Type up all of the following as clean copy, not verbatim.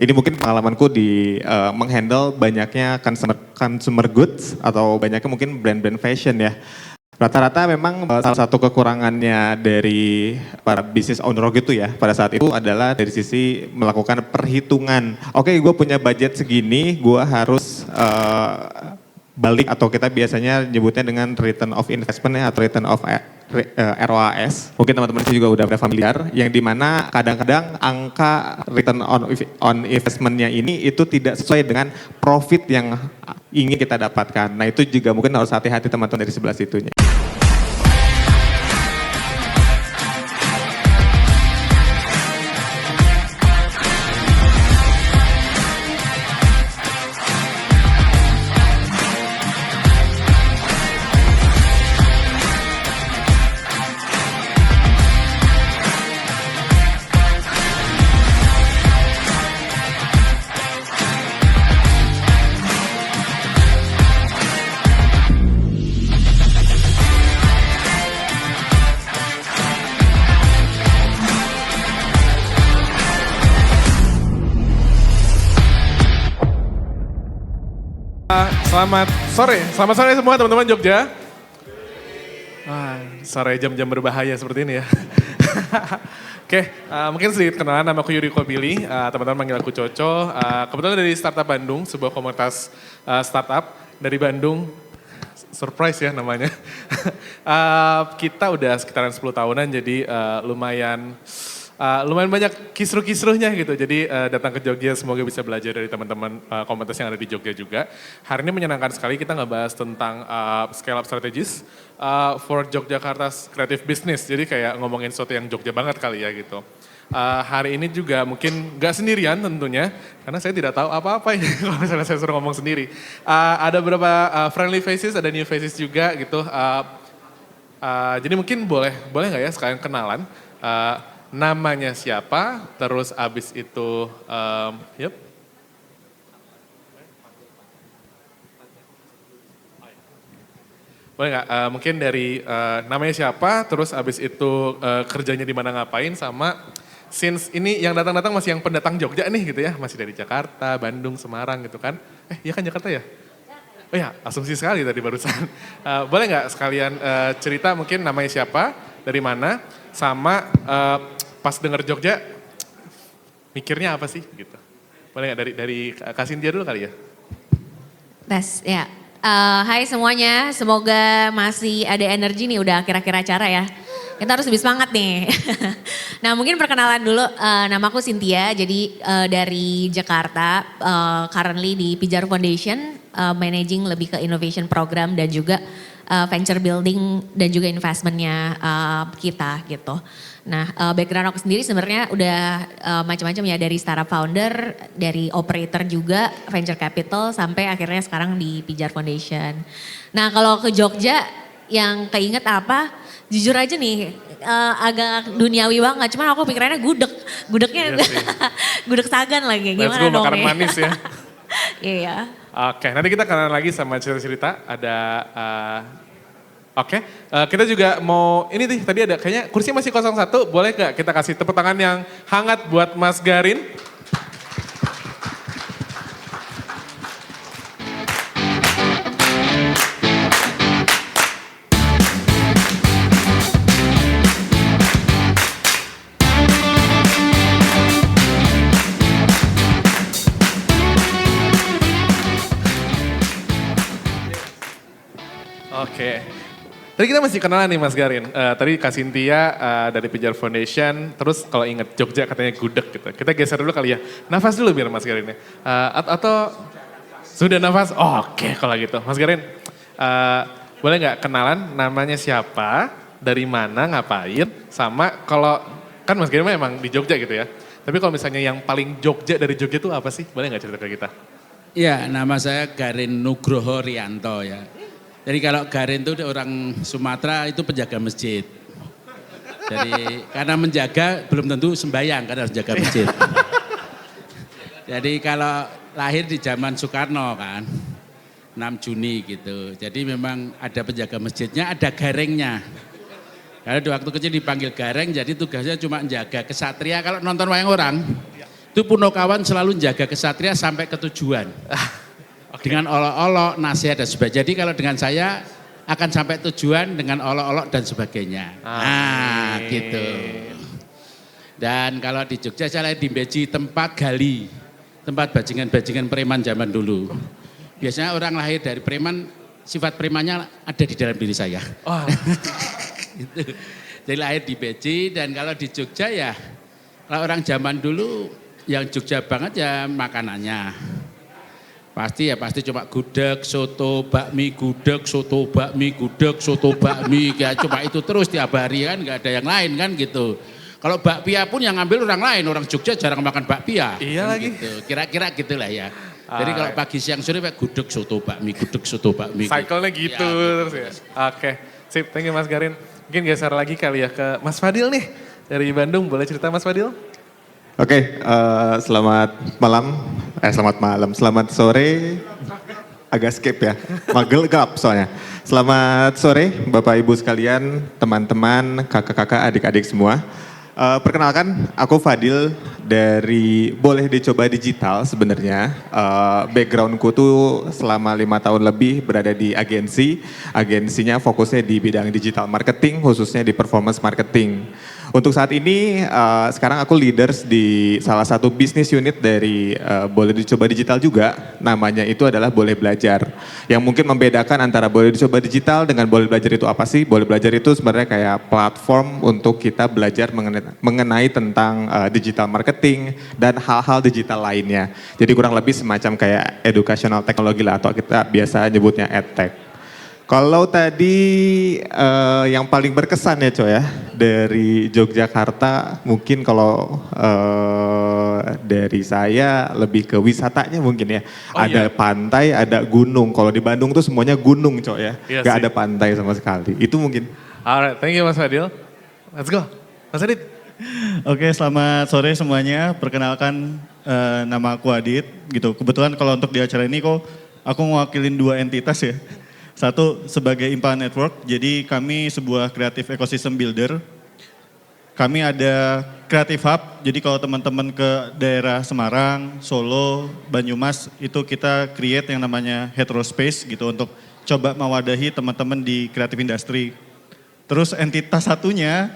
ini mungkin pengalamanku di menghandle banyaknya consumer goods atau banyaknya mungkin brand-brand fashion ya. Rata-rata memang salah satu kekurangannya dari para business owner gitu ya pada saat itu adalah dari sisi melakukan perhitungan. Oke, gue punya budget segini, gue harus balik atau kita biasanya nyebutnya dengan return of investment ya, atau return of ROAS. Mungkin teman-teman juga udah familiar, yang dimana kadang-kadang angka return on investment-nya ini itu tidak sesuai dengan profit yang ingin kita dapatkan. Nah itu juga mungkin harus hati-hati teman-teman dari sebelah situnya. Selamat sore semua teman-teman Jogja. Sore jam-jam berbahaya seperti ini ya. Oke, mungkin sedikit kenalan, nama aku Yuri Kobili, teman-teman manggil aku Coco. Kebetulan dari Startup Bandung, sebuah komunitas startup dari Bandung. Surprise ya namanya. Kita udah sekitaran 10 tahunan jadi lumayan banyak kisruh-kisruhnya gitu. Jadi datang ke Jogja semoga bisa belajar dari teman-teman komunitas yang ada di Jogja juga. Hari ini menyenangkan sekali kita ngebahas tentang scale up strategies for Yogyakarta's creative business. Jadi kayak ngomongin sesuatu yang Jogja banget kali ya gitu. Hari ini juga mungkin gak sendirian tentunya, karena saya tidak tahu apa-apa ini kalau misalnya saya suruh ngomong sendiri. Ada beberapa friendly faces, ada new faces juga gitu. Jadi mungkin boleh gak ya sekalian kenalan. Namanya siapa, terus abis itu, boleh nggak? Mungkin dari namanya siapa, terus abis itu kerjanya di mana ngapain, sama since ini yang datang-datang masih yang pendatang Jogja nih gitu ya, masih dari Jakarta, Bandung, Semarang gitu kan? Iya kan Jakarta ya? Oh ya, asumsi sekali tadi barusan. Boleh nggak sekalian cerita mungkin namanya siapa, dari mana, sama pas denger Jogja, mikirnya apa sih gitu? Boleh nggak dari Kak Cynthia dulu kali ya? Tes, ya. Hai semuanya, semoga masih ada energi nih udah akhir-akhir acara ya. Kita harus lebih semangat nih. Nah mungkin perkenalan dulu, nama aku Cynthia, jadi dari Jakarta, currently di Pijar Foundation, managing lebih ke innovation program dan juga venture building dan juga investmentnya kita gitu. Nah background aku sendiri sebenarnya udah macam-macam ya, dari startup founder, dari operator juga, venture capital, sampai akhirnya sekarang di Pijar Foundation. Nah kalau ke Jogja yang keinget apa, jujur aja nih agak duniawi banget, cuman aku pikirannya gudegnya gudeg Sagan lagi, gimana dong makanan manis ya. Iya. Oke, nanti kita kenalan lagi sama cerita-cerita, ada Oke, kita juga mau, ini nih tadi ada kayaknya kursi masih 01, boleh gak kita kasih tepuk tangan yang hangat buat Mas Garin? Oke. Tadi kita masih kenalan nih Mas Garin. Tadi Kak Cynthia dari Pijar Foundation, terus kalau inget Jogja katanya gudeg gitu. Kita geser dulu kali ya. Nafas dulu biar Mas Garin ya. Atau sudah nafas? Oke kalau gitu. Mas Garin, boleh nggak kenalan namanya siapa, dari mana, ngapain, sama kalau kan Mas Garin memang di Jogja gitu ya. Tapi kalau misalnya yang paling Jogja dari Jogja itu apa sih? Boleh nggak cerita ke kita? Ya, nama saya Garin Nugroho Rianto ya. Jadi kalau Garin itu orang Sumatera itu penjaga masjid. Jadi karena menjaga belum tentu sembahyang karena harus jaga masjid. Jadi kalau lahir di zaman Soekarno kan, 6 Juni gitu. Jadi memang ada penjaga masjidnya, ada garengnya. Karena di waktu kecil dipanggil gareng, jadi tugasnya cuma menjaga kesatria. Kalau nonton wayang orang, Itu Punokawan selalu jaga kesatria sampai ke tujuan. Dengan olok-olok, nasihat dan sebagainya. Jadi kalau dengan saya akan sampai tujuan dengan olok-olok dan sebagainya. Nah, gitu. Dan kalau di Jogja saya lahir di Beji, tempat gali, tempat bajingan-bajingan preman zaman dulu. Biasanya orang lahir dari preman, sifat premannya ada di dalam diri saya. Oh. Gitu. Jadi lahir di Beji, dan kalau di Jogja ya, kalau orang zaman dulu yang Jogja banget ya makanannya. Pasti cuma gudeg, soto, bakmi, gudeg, soto, bakmi, gudeg, soto, bakmi, ya cuma itu terus tiap hari kan, nggak ada yang lain kan gitu. Kalau bakpia pun yang ngambil orang lain, orang Jogja jarang makan bakpia. Iya kan lagi. Gitu. Kira-kira gitulah ya. Jadi kalau pagi siang sore gudeg, soto, bakmi, gudeg, soto, bakmi. Cycle-nya gitu terus ya. Oke, sip, thank you Mas Garin. Mungkin geser lagi kali ya ke Mas Fadil nih dari Bandung. Boleh cerita Mas Fadil? Oke, selamat malam, selamat sore, agak skip ya, magel gelap soalnya. Selamat sore Bapak Ibu sekalian, teman-teman, kakak-kakak, adik-adik semua. Perkenalkan, aku Fadil dari Boleh Dicoba Digital sebenarnya. Backgroundku tuh selama 5 tahun lebih berada di agensinya fokusnya di bidang digital marketing, khususnya di performance marketing. Untuk saat ini, sekarang aku leaders di salah satu bisnis unit dari Boleh Dicoba Digital juga, namanya itu adalah Boleh Belajar. Yang mungkin membedakan antara Boleh Dicoba Digital dengan Boleh Belajar itu apa sih? Boleh Belajar itu sebenarnya kayak platform untuk kita belajar mengenai tentang digital marketing dan hal-hal digital lainnya. Jadi kurang lebih semacam kayak educational teknologi lah, atau kita biasa nyebutnya edtech. Kalau tadi yang paling berkesan ya Coy ya, dari Yogyakarta mungkin kalau dari saya lebih ke wisatanya mungkin ya. Ada pantai, ada gunung. Kalau di Bandung tuh semuanya gunung Coy ya, Iya gak sih. ada pantai sama sekali. Itu mungkin. Alright, thank you Mas Fadil. Let's go. Mas Adit. Oke, selamat sore semuanya. Perkenalkan nama aku Adit gitu. Kebetulan kalau untuk di acara ini kok aku mewakilin 2 entitas ya. Satu sebagai Impa Network, jadi kami sebuah kreatif ecosystem builder. Kami ada Creative Hub, jadi kalau teman-teman ke daerah Semarang, Solo, Banyumas, itu kita create yang namanya Heterospace gitu untuk coba mewadahi teman-teman di kreatif industri. Terus entitas satunya,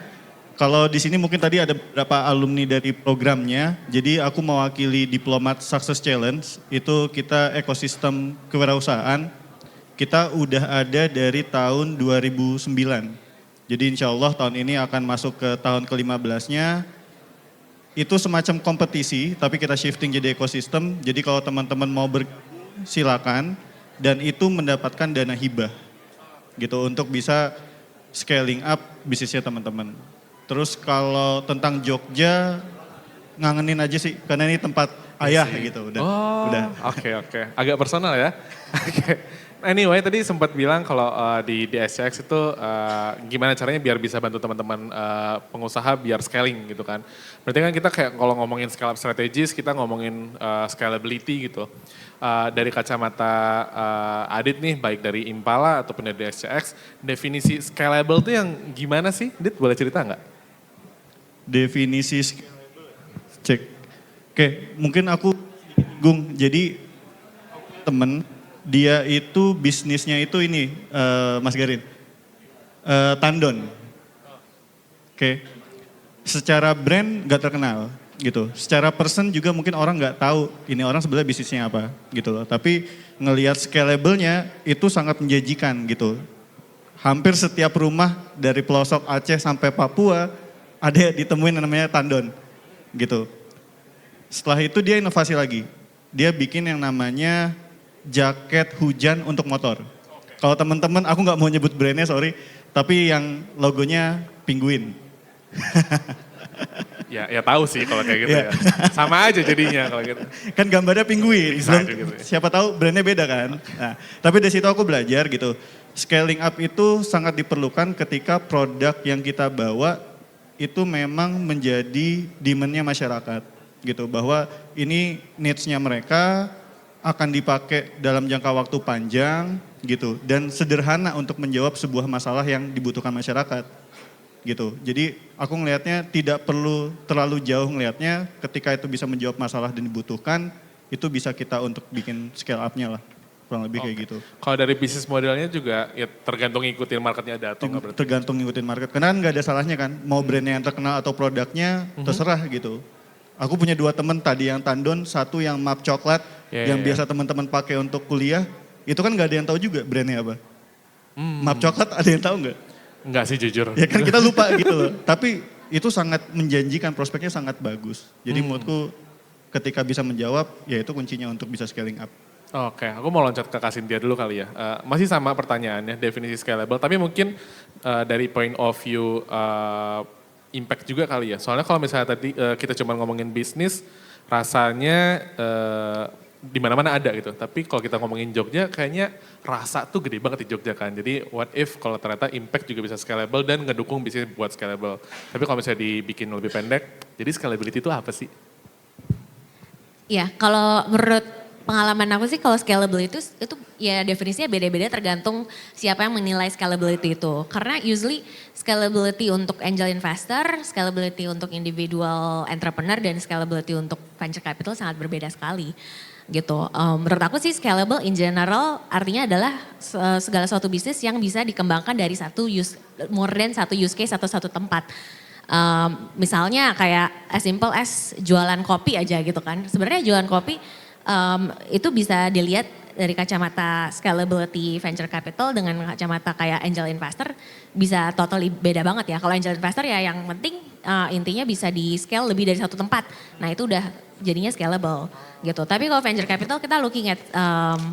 kalau di sini mungkin tadi ada beberapa alumni dari programnya, jadi aku mewakili Diplomat Success Challenge, itu kita ekosistem kewirausahaan. Kita udah ada dari tahun 2009. Jadi insya Allah tahun ini akan masuk ke tahun ke-15-nya. Itu semacam kompetisi, tapi kita shifting jadi ekosistem. Jadi kalau teman-teman mau silakan, dan itu mendapatkan dana hibah. Gitu, untuk bisa scaling up bisnisnya teman-teman. Terus kalau tentang Jogja, ngangenin aja sih, karena ini tempat ayah gitu. Udah. Oke. Agak personal ya. Oke. Anyway, tadi sempat bilang kalau di SCX itu gimana caranya biar bisa bantu teman-teman pengusaha biar scaling gitu kan. Berarti kan kita kayak kalau ngomongin scale up strategis, kita ngomongin scalability gitu. Dari kacamata Adit nih, baik dari Impala ataupun dari SCX, definisi scalable itu yang gimana sih? Adit boleh cerita nggak? Definisi scalable, cek. Oke, mungkin aku bingung. Jadi temen, dia itu bisnisnya itu ini, Mas Garin, tandon. Oke, secara brand gak terkenal gitu. Secara person juga mungkin orang gak tahu ini orang sebenarnya bisnisnya apa gitu loh. Tapi ngelihat scalable-nya itu sangat menjanjikan gitu. Hampir setiap rumah dari pelosok Aceh sampai Papua ada ditemuin namanya tandon gitu. Setelah itu dia inovasi lagi. Dia bikin yang namanya jaket hujan untuk motor. Kalau teman-teman, aku nggak mau nyebut brandnya, sorry, tapi yang logonya penguin. Ya tahu sih kalau kayak gitu ya. Sama aja jadinya kalau gitu. Kan gambarnya penguin. Bisa aja gitu ya. Siapa tahu brandnya beda kan. Nah, tapi dari situ aku belajar gitu. Scaling up itu sangat diperlukan ketika produk yang kita bawa itu memang menjadi demand-nya masyarakat gitu. Bahwa ini needs-nya mereka akan dipakai dalam jangka waktu panjang gitu dan sederhana untuk menjawab sebuah masalah yang dibutuhkan masyarakat gitu. Jadi aku ngelihatnya tidak perlu terlalu jauh ngelihatnya, ketika itu bisa menjawab masalah dan dibutuhkan, itu bisa kita untuk bikin scale up-nya lah. Kurang lebih kayak gitu. Kalau dari bisnis modelnya juga ya tergantung ngikutin marketnya ada atau nggak berarti? Tergantung ngikutin market. Karena kan nggak ada salahnya kan, mau brandnya yang terkenal atau produknya terserah gitu. Aku punya 2 temen tadi yang tandon, satu yang map coklat yang biasa teman-teman pakai untuk kuliah, itu kan nggak ada yang tahu juga brandnya apa. Map coklat ada yang tahu nggak? Enggak sih jujur. Ya kan kita lupa gitu loh. Tapi itu sangat menjanjikan, prospeknya sangat bagus. Jadi menurutku ketika bisa menjawab, ya itu kuncinya untuk bisa scaling up. Oke, aku mau loncat ke Kasintia dulu kali ya. Masih sama pertanyaannya, definisi scalable. Tapi mungkin dari point of view impact juga kali ya. Soalnya kalau misalnya tadi kita cuma ngomongin bisnis, rasanya di mana-mana ada gitu. Tapi kalau kita ngomongin Jogja, kayaknya rasa tuh gede banget di Jogja kan. Jadi what if kalau ternyata impact juga bisa scalable dan ngedukung bisnis buat scalable. Tapi kalau misalnya dibikin lebih pendek, jadi scalability itu apa sih? Ya, kalau menurut pengalaman aku sih kalau scalability itu ya definisinya beda-beda tergantung siapa yang menilai scalability itu. Karena usually scalability untuk angel investor, scalability untuk individual entrepreneur, dan scalability untuk venture capital sangat berbeda sekali gitu. Menurut aku sih scalable in general artinya adalah segala suatu bisnis yang bisa dikembangkan dari more than satu use case atau satu tempat. Misalnya kayak as simple as jualan kopi aja gitu kan. Sebenarnya jualan kopi itu bisa dilihat dari kacamata scalability venture capital dengan kacamata kayak angel investor bisa totally beda banget ya. Kalau angel investor ya yang penting intinya bisa di scale lebih dari satu tempat. Nah itu udah jadinya scalable gitu. Tapi kalau venture capital kita looking at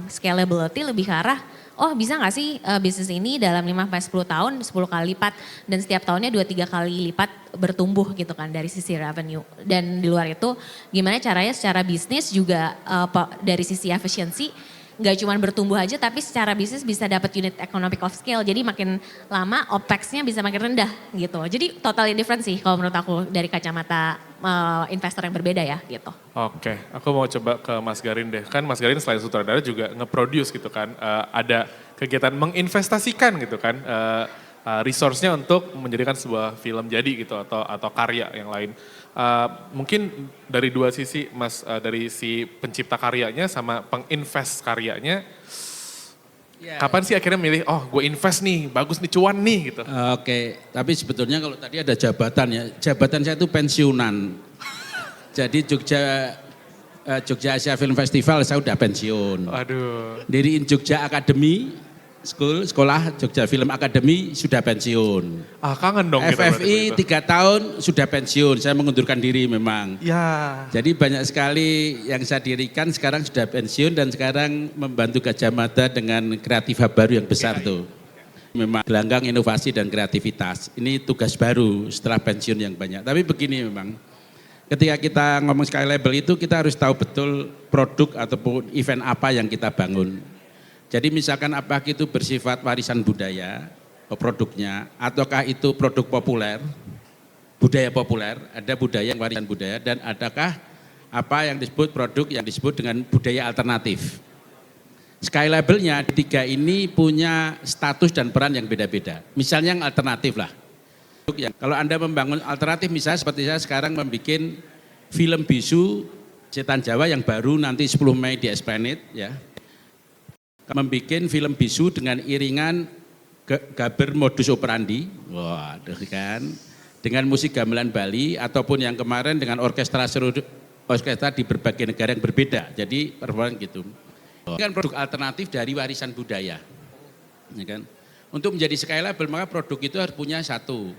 scalability lebih ke arah bisa gak sih bisnis ini dalam 5-10 tahun 10 kali lipat dan setiap tahunnya 2-3 kali lipat bertumbuh gitu kan dari sisi revenue. Dan di luar itu gimana caranya secara bisnis juga dari sisi efficiency gak cuma bertumbuh aja tapi secara bisnis bisa dapat unit economic of scale. Jadi makin lama OPEX-nya bisa makin rendah gitu. Jadi totally different sih kalau menurut aku dari kacamata investor yang berbeda ya gitu. Oke, aku mau coba ke Mas Garin deh. Kan Mas Garin selain sutradara juga nge-produce gitu kan. Ada kegiatan menginvestasikan gitu kan. Resource-nya untuk menjadikan sebuah film jadi gitu atau karya yang lain. Mungkin dari dua sisi Mas, dari si pencipta karyanya sama penginvest karyanya. Kapan sih akhirnya milih, gue invest nih, bagus nih, cuan nih gitu. Oke, tapi sebetulnya kalau tadi ada jabatan ya, jabatan saya itu pensiunan. Jadi Jogja Asia Film Festival saya udah pensiun. Aduh. Diriin Jogja Academy, sekolah Jogja Film Academy sudah pensiun. Kangen dong kita FFI 3 tahun sudah pensiun, saya mengundurkan diri memang. Ya. Jadi banyak sekali yang saya dirikan sekarang sudah pensiun dan sekarang membantu Gajah Mada dengan kreatif hub baru yang besar tuh. Memang gelanggang inovasi dan kreativitas. Ini tugas baru setelah pensiun yang banyak. Tapi begini memang, ketika kita ngomong scalable itu kita harus tahu betul produk ataupun event apa yang kita bangun. Jadi misalkan apakah itu bersifat warisan budaya, produknya, ataukah itu produk populer, budaya populer, ada budaya yang warisan budaya, dan adakah apa yang disebut produk yang disebut dengan budaya alternatif. Scalable-nya tiga ini punya status dan peran yang beda-beda. Misalnya yang alternatif lah. Kalau Anda membangun alternatif, misalnya seperti saya sekarang membuat film bisu Setan Jawa yang baru nanti 10 Mei di Esplanade ya. Membikin film bisu dengan iringan gaber modus operandi, waduh kan, dengan musik gamelan Bali ataupun yang kemarin dengan orkestra di berbagai negara yang berbeda, jadi performa gitu. Ini kan produk alternatif dari warisan budaya, ya kan? Untuk menjadi scalable maka produk itu harus punya satu,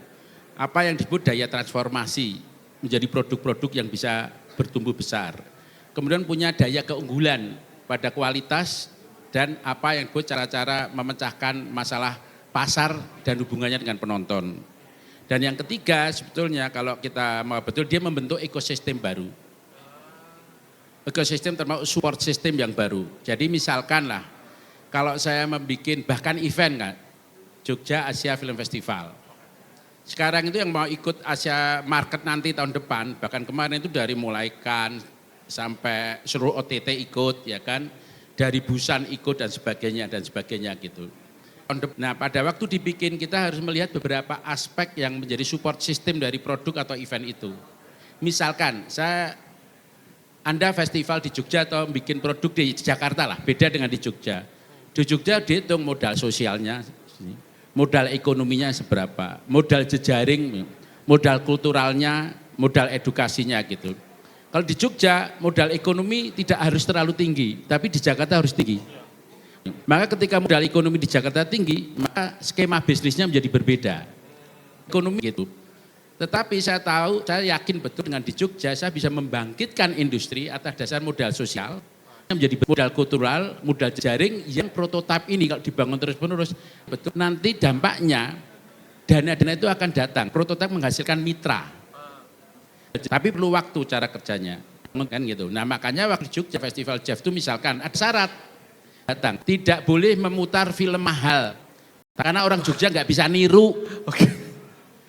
apa yang disebut daya transformasi, menjadi produk-produk yang bisa bertumbuh besar. Kemudian punya daya keunggulan pada kualitas dan apa yang disebut cara-cara memecahkan masalah pasar dan hubungannya dengan penonton. Dan yang ketiga sebetulnya kalau kita mau betul dia membentuk ekosistem baru. Ekosistem termasuk support system yang baru. Jadi misalkan lah kalau saya membuat bahkan event kan, Jogja Asia Film Festival. Sekarang itu yang mau ikut Asia Market nanti tahun depan, bahkan kemarin itu dari mulai Cannes sampai seluruh OTT ikut ya kan. Dari Busan ikut dan sebagainya gitu. Nah, pada waktu dibikin kita harus melihat beberapa aspek yang menjadi support system dari produk atau event itu. Misalkan Anda festival di Jogja atau bikin produk di Jakarta lah, beda dengan di Jogja. Di Jogja dihitung modal sosialnya, modal ekonominya seberapa, modal jejaring, modal kulturalnya, modal edukasinya gitu. Kalau di Jogja modal ekonomi tidak harus terlalu tinggi, tapi di Jakarta harus tinggi. Maka ketika modal ekonomi di Jakarta tinggi, maka skema bisnisnya menjadi berbeda. Ekonomi gitu. Tetapi saya yakin betul dengan di Jogja saya bisa membangkitkan industri atas dasar modal sosial yang menjadi modal kultural, modal jaring yang prototipe ini kalau dibangun terus-menerus betul nanti dampaknya dana-dana itu akan datang. Prototipe menghasilkan mitra. Tapi perlu waktu cara kerjanya. Kan gitu. Nah, makanya waktu Jogja Festival Jazz itu misalkan ada syarat datang, tidak boleh memutar film mahal karena orang Jogja nggak bisa niru.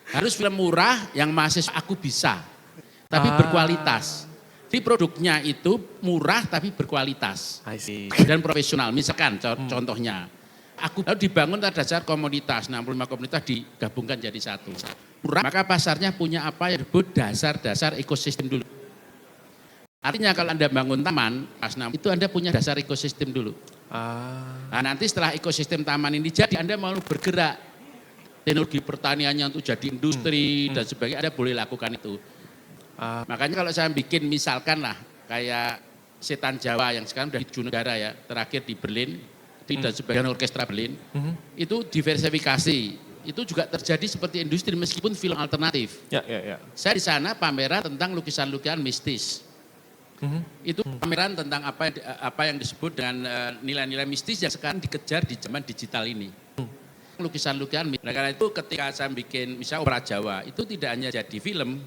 Harus film murah yang mahasiswa aku bisa tapi berkualitas. Jadi produknya itu murah tapi berkualitas dan profesional. Misalkan contohnya aku lalu dibangun atas dasar komunitas, 65 komunitas digabungkan jadi satu murah, maka pasarnya punya apa yang disebut dasar-dasar ekosistem dulu. Artinya kalau Anda bangun taman, itu Anda punya dasar ekosistem dulu. Nah, nanti setelah ekosistem taman ini jadi, Anda mau bergerak. Teknologi pertaniannya untuk jadi industri dan sebagainya, Anda boleh lakukan itu. Makanya kalau saya bikin misalkan lah, kayak Setan Jawa yang sekarang sudah di 7 negara ya, terakhir di Berlin, dan sebagian orkestra Berlin, itu diversifikasi. Itu juga terjadi seperti industri meskipun film alternatif. Saya di sana pameran tentang lukisan-lukisan mistis. Itu pameran tentang apa yang disebut dengan nilai-nilai mistis yang sekarang dikejar di zaman digital ini. Lukisan-lukisan, nah, karena itu ketika saya bikin misalnya opera Jawa, itu tidak hanya jadi film,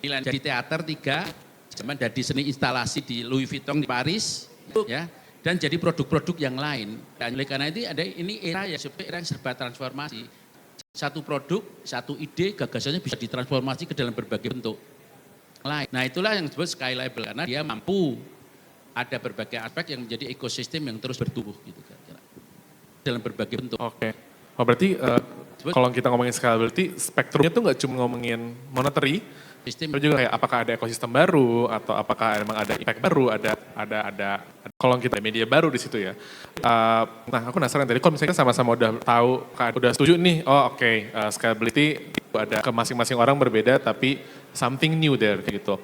nilai jadi teater 3, zaman jadi seni instalasi di Louis Vuitton di Paris, itu, ya, dan jadi produk-produk yang lain. Dan oleh karena itu ini era yang serba transformasi. Satu produk, satu ide, gagasannya bisa ditransformasi ke dalam berbagai bentuk. Nah, itulah yang disebut sky label karena dia mampu ada berbagai aspek yang menjadi ekosistem yang terus bertumbuh gitu kira-kira dalam berbagai bentuk. Oke. Oh, berarti kalau kita ngomongin scalability, spektrumnya tuh nggak cuma ngomongin monetary, Sistem tapi juga kayak apakah ada ekosistem baru atau apakah emang ada impact baru, ada kalau kita media baru di situ ya. Nah, aku penasaran tadi kalau misalnya sama-sama udah tahu, udah setuju nih, scalability ada ke masing-masing orang berbeda tapi something new there gitu.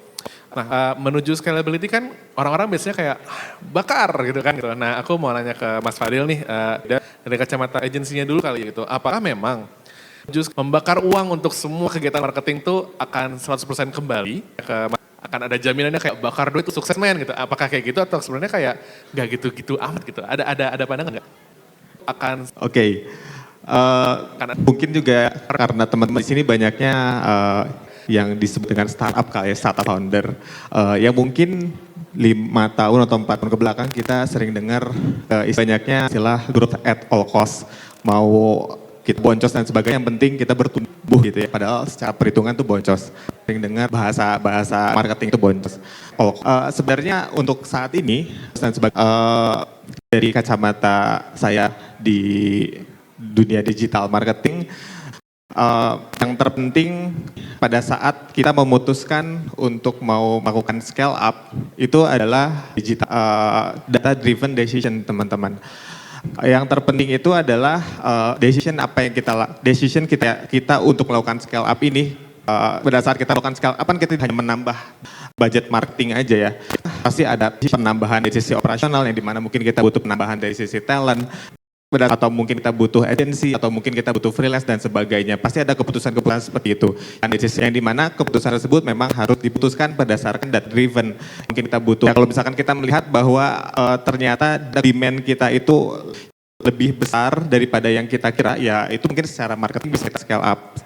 Nah, menuju scalability kan orang-orang biasanya kayak bakar gitu kan gitu. Nah, aku mau nanya ke Mas Fadil nih, dari kacamata agensinya dulu kali gitu. Apakah memang membakar uang untuk semua kegiatan marketing tuh akan 100% kembali akan ada jaminannya kayak bakar duit itu sukses men gitu. Apakah kayak gitu atau sebenarnya kayak nggak gitu-gitu amat gitu? Ada pandangan nggak? Oke. Karena mungkin juga karena teman-teman di sini banyaknya yang disebut dengan startup kali ya, startup founder. Yang mungkin 5 tahun atau 4 tahun ke belakang kita sering dengar banyaknya istilah growth at all cost. Mau kita boncos dan sebagainya, yang penting kita bertumbuh gitu ya. Padahal secara perhitungan tuh boncos. Sering dengar bahasa marketing itu boncos. Sebenarnya untuk saat ini dan dari kacamata saya di dunia digital marketing, yang terpenting pada saat kita memutuskan untuk mau melakukan scale up itu adalah digital data driven decision, teman-teman. Yang terpenting itu adalah decision kita untuk melakukan scale up ini. Pada saat kita melakukan scale up kan kita hanya menambah budget marketing aja ya. Pasti ada penambahan dari sisi operasional yang dimana mungkin kita butuh penambahan dari sisi talent, atau mungkin kita butuh agensi, atau mungkin kita butuh freelance dan sebagainya. Pasti ada keputusan-keputusan seperti itu. Yang dimana keputusan tersebut memang harus diputuskan berdasarkan data driven. Mungkin kita butuh, kalau misalkan kita melihat bahwa ternyata demand kita itu lebih besar daripada yang kita kira, ya itu mungkin secara marketing bisa kita scale up.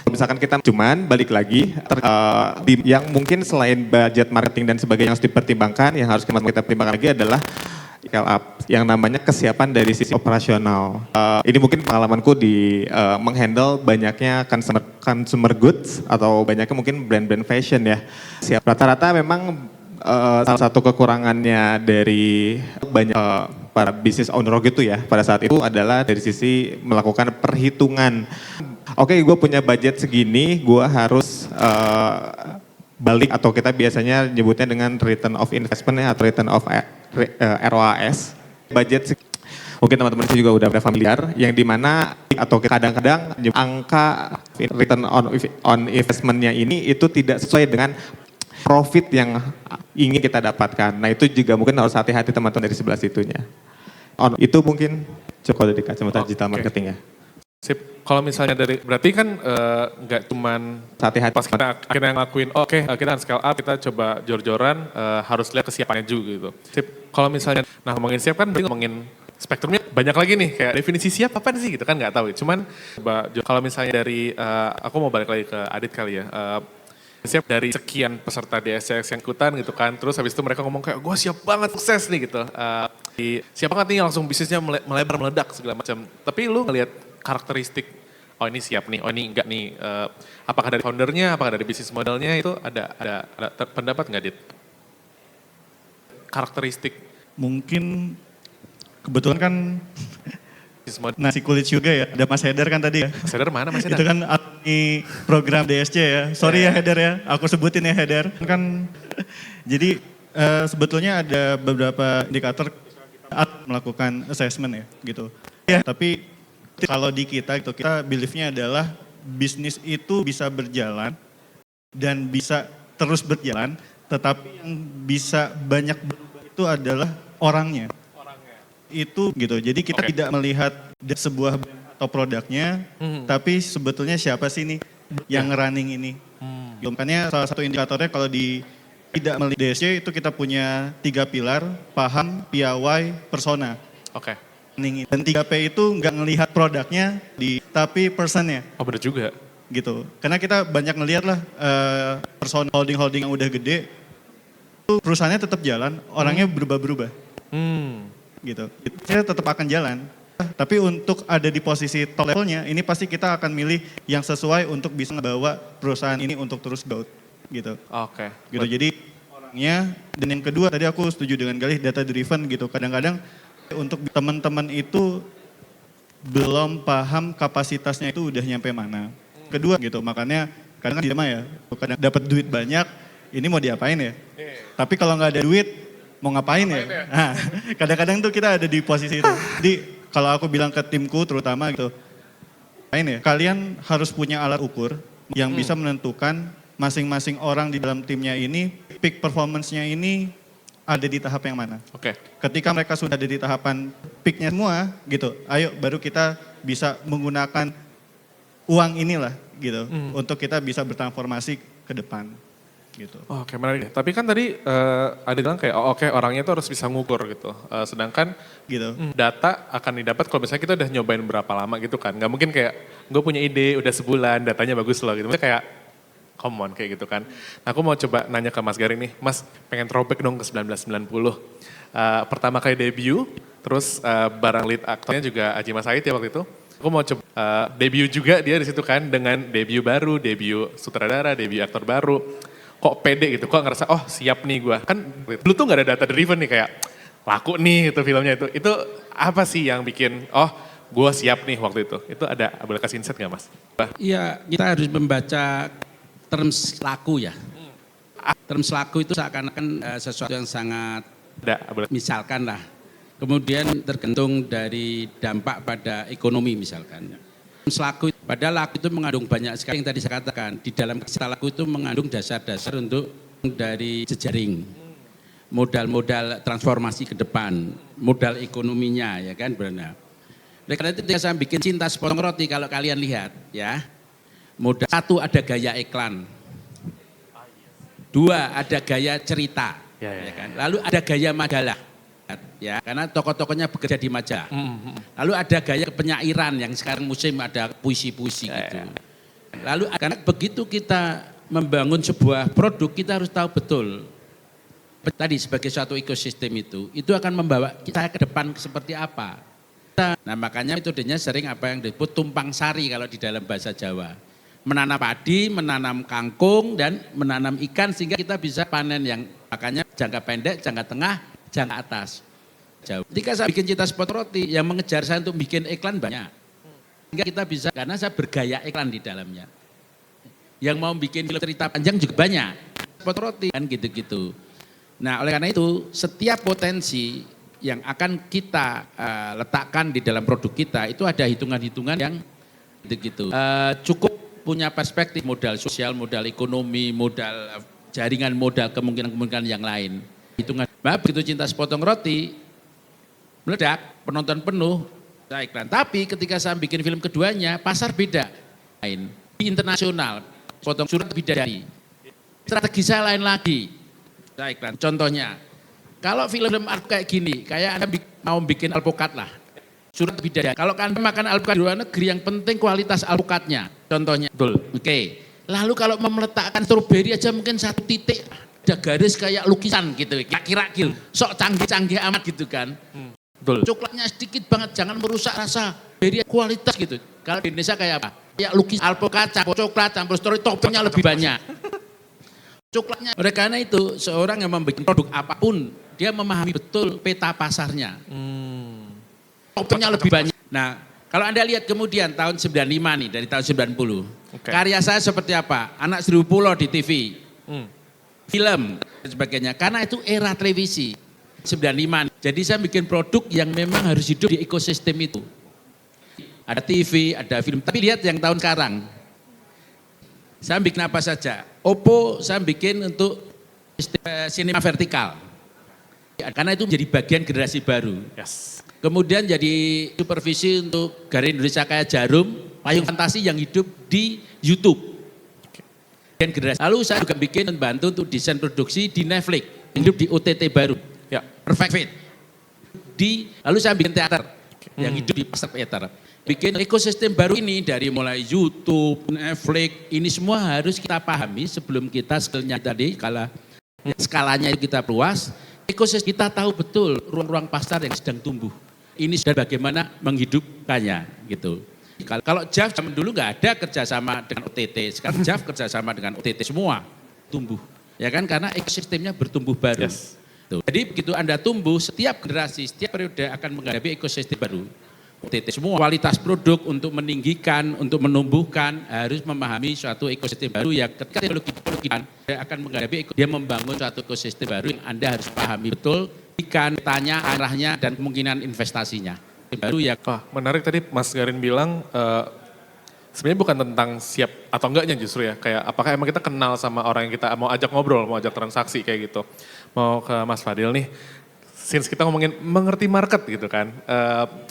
Misalkan kita cuman balik lagi, yang mungkin selain budget marketing dan sebagainya yang harus dipertimbangkan, yang harus kita pertimbangkan lagi adalah scale up, yang namanya kesiapan dari sisi operasional. Ini mungkin pengalamanku di menghandle banyaknya consumer goods atau banyaknya mungkin brand-brand fashion ya. Rata-rata memang salah satu kekurangannya dari banyak para business owner gitu ya pada saat itu adalah dari sisi melakukan perhitungan. Oke, gue punya budget segini, gue harus balik atau kita biasanya nyebutnya dengan return of investment ya, atau return of ROAS. Budget mungkin teman-teman itu juga udah familiar, yang dimana atau kadang-kadang angka return on investment-nya ini itu tidak sesuai dengan profit yang ingin kita dapatkan. Nah itu juga mungkin harus hati-hati teman-teman dari sebelah situnya. Itu mungkin cukup dari kacamata digital marketing ya. Sip, kalau misalnya dari, berarti kan nggak cuman Hati-hati. pas kita akhirnya ngelakuin, oke, kita akan scale up, kita coba jor-joran, harus lihat kesiapannya juga gitu. Sip, kalau misalnya, nah ngomongin siap kan berarti ngomongin spektrumnya banyak lagi nih, kayak definisi siap apa sih gitu kan nggak tahu. Cuman kalau misalnya dari, aku mau balik lagi ke Adit kali ya, siap dari sekian peserta DSCX yang ikutan gitu kan, terus habis itu mereka ngomong kayak gue siap banget sukses nih gitu. Siap banget nih langsung bisnisnya melebar, meledak segala macam. Tapi lu ngelihat karakteristik, oh ini siap nih, oh ini enggak nih, apakah dari foundernya, apakah dari bisnis modelnya itu ada pendapat nggak Dit? Karakteristik Mungkin kebetulan kan bisnis model. nasi kulit juga ya, ada Mas Heder kan tadi ya. Sadar mana Mas Itu Eda? kan alumni program DSC ya. Sorry ya Heder ya, aku sebutin ya Heder. Kan jadi sebetulnya ada beberapa indikator saat melakukan assessment ya gitu. Ya, tapi kalau di kita gitu, kita beliefnya adalah bisnis itu bisa berjalan dan bisa terus berjalan, tetapi yang bisa banyak berubah itu adalah orangnya. Itu gitu. Jadi kita tidak melihat sebuah brand atau produknya, tapi sebetulnya siapa sih nih yang running ini. Makanya salah satu indikatornya kalau di tidak melihat DSC itu kita punya 3 pilar, paham, piawai, persona. Oke. Dan 3P itu nggak ngelihat produknya, tapi personnya Oh bener juga. gitu. Karena kita banyak ngelihat lah persona holding yang udah gede, itu perusahaannya tetap jalan, orangnya berubah-berubah gitu. Saya tetap akan jalan. Tapi untuk ada di posisi top levelnya, ini pasti kita akan milih yang sesuai untuk bisa ngebawa perusahaan ini untuk terus growth gitu. Oke. Gitu. Jadi orangnya, dan yang kedua tadi aku setuju dengan Galih, data driven gitu. Kadang-kadang untuk teman-teman itu belum paham kapasitasnya itu udah nyampe mana. Kedua gitu, makanya kadang kan dilema ya, kadang dapat duit banyak, ini mau diapain ya? Tapi kalau nggak ada duit, mau ngapain ya? Nah, kadang-kadang tuh kita ada di posisi itu. Jadi kalau aku bilang ke timku terutama gitu, ya, kalian harus punya alat ukur yang bisa menentukan masing-masing orang di dalam timnya ini, peak performance-nya ini ada di tahap yang mana. Oke. Ketika mereka sudah ada di tahapan peaknya semua gitu, ayo baru kita bisa menggunakan uang inilah gitu untuk kita bisa bertransformasi ke depan gitu. Oke, menarik. Tapi kan tadi ada bilang kayak oke, orangnya itu harus bisa ngukur gitu. Sedangkan Gitu. data akan didapat kalau misalnya kita udah nyobain berapa lama gitu kan. Nggak mungkin kayak gue punya ide udah sebulan datanya bagus loh gitu. Maksudnya kayak come on kayak gitu kan. Nah aku mau coba nanya ke Mas Garing nih. Mas pengen throwback dong ke 1990. Pertama kali debut, terus barang lead aktornya juga Aji Mas Said ya waktu itu. Aku mau coba debut juga dia di situ kan dengan debut baru, debut sutradara, debut aktor baru. Kok pede gitu, kok ngerasa oh siap nih gue. Kan dulu tuh gak ada data driven nih kayak laku nih itu filmnya itu. Itu apa sih yang bikin oh gue siap nih waktu itu. Itu ada, boleh kasih insight gak Mas? Iya, kita harus membaca terms laku ya. Terms laku itu seakan-akan sesuatu yang sangat, Ada, boleh. misalkan lah, kemudian tergantung dari dampak pada ekonomi misalkan. Terms laku, padahal laku itu mengandung banyak sekali yang tadi saya katakan. Di dalam kata laku itu mengandung dasar-dasar untuk dari jejaring. Modal-modal transformasi ke depan, modal ekonominya ya kan benar. Oleh karena itu ketika saya bikin Cinta Sepotong Roti kalau kalian lihat ya. Modal satu ada gaya iklan. Dua ada gaya cerita. Ya kan? Lalu ada gaya majalah. Ya, karena tokoh-tokohnya bekerja di majalah. Lalu ada gaya penyairan yang sekarang musim ada puisi-puisi gitu. Lalu karena begitu kita membangun sebuah produk kita harus tahu betul tadi sebagai suatu ekosistem itu akan membawa kita ke depan seperti apa. Nah makanya metodenya sering apa yang disebut tumpang sari kalau di dalam bahasa Jawa. Menanam padi, menanam kangkung, dan menanam ikan sehingga kita bisa panen yang makanya jangka pendek, jangka tengah, jangka atas. jauh. Ketika saya bikin Cinta Sepotong Roti, yang mengejar saya untuk bikin iklan banyak. Sehingga kita bisa, karena saya bergaya iklan di dalamnya. Yang mau bikin film cerita panjang juga banyak. Sepotong Roti kan gitu-gitu. Nah oleh karena itu setiap potensi yang akan kita letakkan di dalam produk kita itu ada hitungan-hitungan yang gitu-gitu. Cukup punya perspektif modal sosial, modal ekonomi, modal jaringan modal, kemungkinan-kemungkinan yang lain. Hitungan. Nah, begitu Cinta Sepotong Roti meledak, penonton penuh, saya iklan. Tapi ketika saya bikin film keduanya, pasar beda. Lain. Di internasional, potong Surat Bidadari. Strategi saya lain lagi. Saya iklan. Contohnya, kalau film kayak gini, kayak Anda mau bikin alpukat lah. Surat Bidadari. Kalau Anda makan alpukat di luar negeri, yang penting kualitas alpukatnya. Contohnya. Betul. Oke. Lalu kalau mau meletakkan stroberi aja mungkin 1 titik, ada garis kayak lukisan gitu. Kira-kira gitu. Sok canggih-canggih amat gitu kan. Betul. Coklatnya sedikit banget, jangan merusak rasa. Beri kualitas gitu. Kalau di Indonesia kayak apa? Kayak lukis alpukat, campur coklat, campur stroberi, toppingnya lebih banyak. Coklatnya. Oleh karena itu, seorang yang membuat produk apapun, dia memahami betul peta pasarnya. Toppingnya lebih banyak. Nah, kalau Anda lihat kemudian tahun 95 nih, dari tahun 90. Okay. Karya saya seperti apa? Anak Seribu Pulau di TV. Film dan sebagainya. Karena itu era televisi. 95. Jadi saya bikin produk yang memang harus hidup di ekosistem itu. Ada TV, ada film. Tapi lihat yang tahun sekarang. Saya bikin apa saja. Oppo saya bikin untuk sinema vertikal. Karena itu menjadi bagian generasi baru. Yes. Kemudian jadi supervisi untuk Garin Indonesia Kaya Jarum, payung fantasi yang hidup di YouTube. Dan generasi. Lalu saya juga bikin membantu untuk desain produksi di Netflix, hidup di OTT baru. Ya. Perfect Fit. Lalu saya bikin teater yang hidup di pasar teater. Bikin ekosistem baru ini dari mulai YouTube, Netflix, ini semua harus kita pahami sebelum kita skillnya tadi, kalau skalanya itu kita perluas, ekosistem kita tahu betul ruang-ruang pasar yang sedang tumbuh. Ini sudah bagaimana menghidupkannya gitu. Kalau JAV zaman dulu nggak ada kerjasama dengan OTT, sekarang JAV kerjasama dengan OTT semua tumbuh. Ya kan karena ekosistemnya bertumbuh baru. Yes. Tuh. Jadi begitu Anda tumbuh, setiap generasi, setiap periode akan menghadapi ekosistem baru. OTT semua kualitas produk untuk meninggikan, untuk menumbuhkan harus memahami suatu ekosistem baru yang ketika teknologi akan menghadapi dia membangun suatu ekosistem baru yang Anda harus pahami betul ikan tanya arahnya dan kemungkinan investasinya. Baru ya. Wah, menarik tadi Mas Garin bilang sebenarnya bukan tentang siap atau enggaknya justru ya. Kayak apakah emang kita kenal sama orang yang kita mau ajak ngobrol, mau ajak transaksi kayak gitu. Mau ke Mas Fadil nih. Since kita ngomongin mengerti market gitu kan.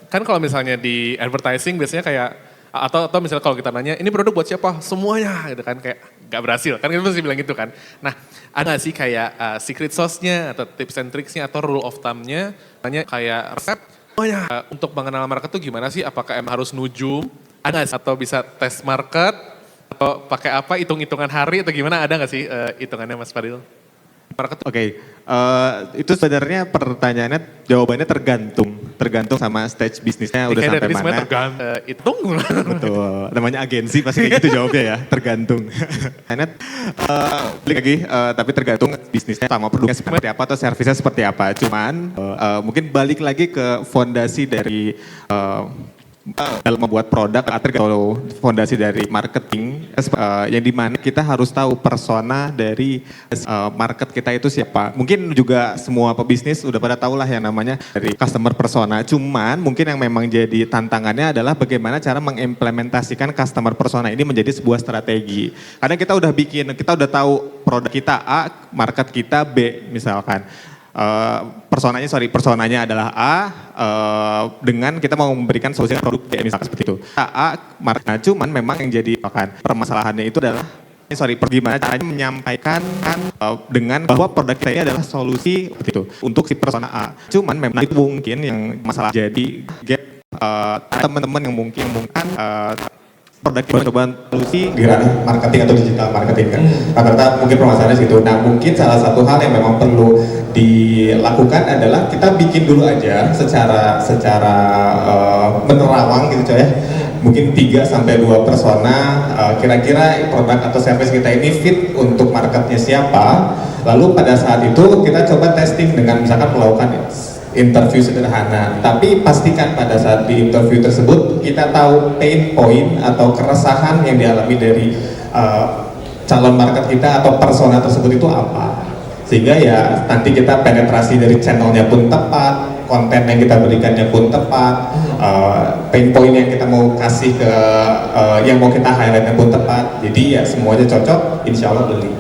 Kan kalau misalnya di advertising biasanya kayak atau misalnya kalau kita nanya ini produk buat siapa? Semuanya gitu kan kayak gak berhasil. Kan kita mesti bilang gitu kan. Nah, ada gak sih kayak secret sauce-nya atau tips and tricks-nya atau rule of thumb-nya? Tanya kayak resep semuanya. Untuk mengenal market tuh gimana sih? Apakah emang harus nujum? Ada gak sih? Atau bisa tes market? Atau pakai apa? Hitung-hitungan hari atau gimana? Ada gak sih hitungannya Mas Fadil? Oke, itu sebenarnya pertanyaannya jawabannya tergantung sama stage bisnisnya udah sampai mana. Hitung. Betul, namanya agensi pasti kayak gitu jawabnya ya, tergantung. Balik lagi, tapi tergantung bisnisnya sama produknya seperti apa atau servisnya seperti apa. Cuman mungkin balik lagi ke fondasi dari dalam membuat produk atau fondasi dari marketing yang dimana kita harus tahu persona dari market kita itu siapa. Mungkin juga semua pebisnis udah pada tahu lah yang namanya dari customer persona. Cuman mungkin yang memang jadi tantangannya adalah bagaimana cara mengimplementasikan customer persona ini menjadi sebuah strategi. Karena kita udah tahu produk kita A, market kita B misalkan. Personanya adalah A, dengan kita mau memberikan solusi produk B misalkan seperti itu. Nah, cuman memang yang jadi permasalahannya itu adalah bagaimana caranya menyampaikan dengan bahwa produk kita ini adalah solusi seperti itu untuk si persona A. Cuman memang itu mungkin yang masalah jadi teman-teman yang mungkin produk cobaan solusi di ranah marketing atau digital marketing kan. Rata-rata mungkin permasalahannya segitu. Nah mungkin salah satu hal yang memang perlu dilakukan adalah kita bikin dulu aja secara menerawang gitu coy ya. Mungkin 3-2 persona kira-kira produk atau service kita ini fit untuk marketnya siapa. Lalu pada saat itu kita coba testing dengan misalkan melakukan interview sederhana. Tapi pastikan pada saat di interview tersebut kita tahu pain point atau keresahan yang dialami dari calon market kita atau persona tersebut itu apa. Sehingga ya nanti kita penetrasi dari channelnya pun tepat, konten yang kita berikannya pun tepat, pain point yang kita mau kasih ke yang mau kita highlightnya pun tepat. Jadi ya semuanya cocok, insya Allah beli.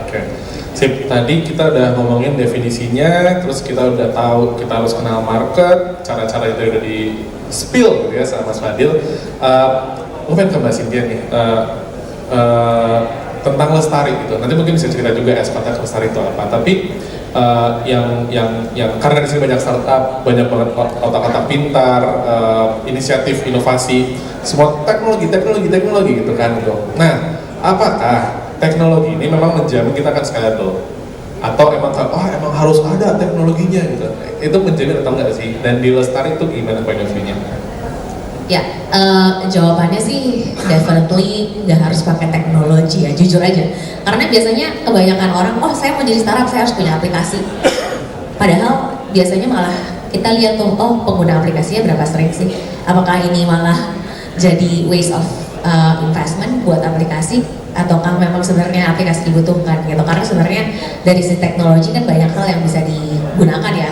Oke. Sip, tadi kita udah ngomongin definisinya, terus kita udah tahu kita harus kenal market, cara-cara itu udah di spill gitu ya sama Mas Fadil. Gue pengen ke Mbak Cynthia nih, tentang Lestari gitu. Nanti mungkin bisa cerita juga ya sepatah Lestari itu apa. Tapi yang karena di sini banyak startup, banyak banget otak-otak pintar, inisiatif, inovasi, semua teknologi gitu kan gitu. Nah, apakah teknologi ini memang menjamin kita akan scalable? Atau emang harus ada teknologinya gitu? Itu menjamin atau enggak sih? Dan di Lestari itu gimana point of view-nya? Ya, jawabannya sih definitely nggak harus pakai teknologi ya, jujur aja. Karena biasanya kebanyakan orang, saya mau jadi startup, saya harus punya aplikasi. Padahal biasanya malah kita lihat tuh, pengguna aplikasinya berapa sering sih? Apakah ini malah jadi waste of investment buat aplikasi? Ataukah memang sebenarnya aplikasi dibutuhkan gitu? Karena sebenarnya dari sisi teknologi kan banyak hal yang bisa digunakan ya,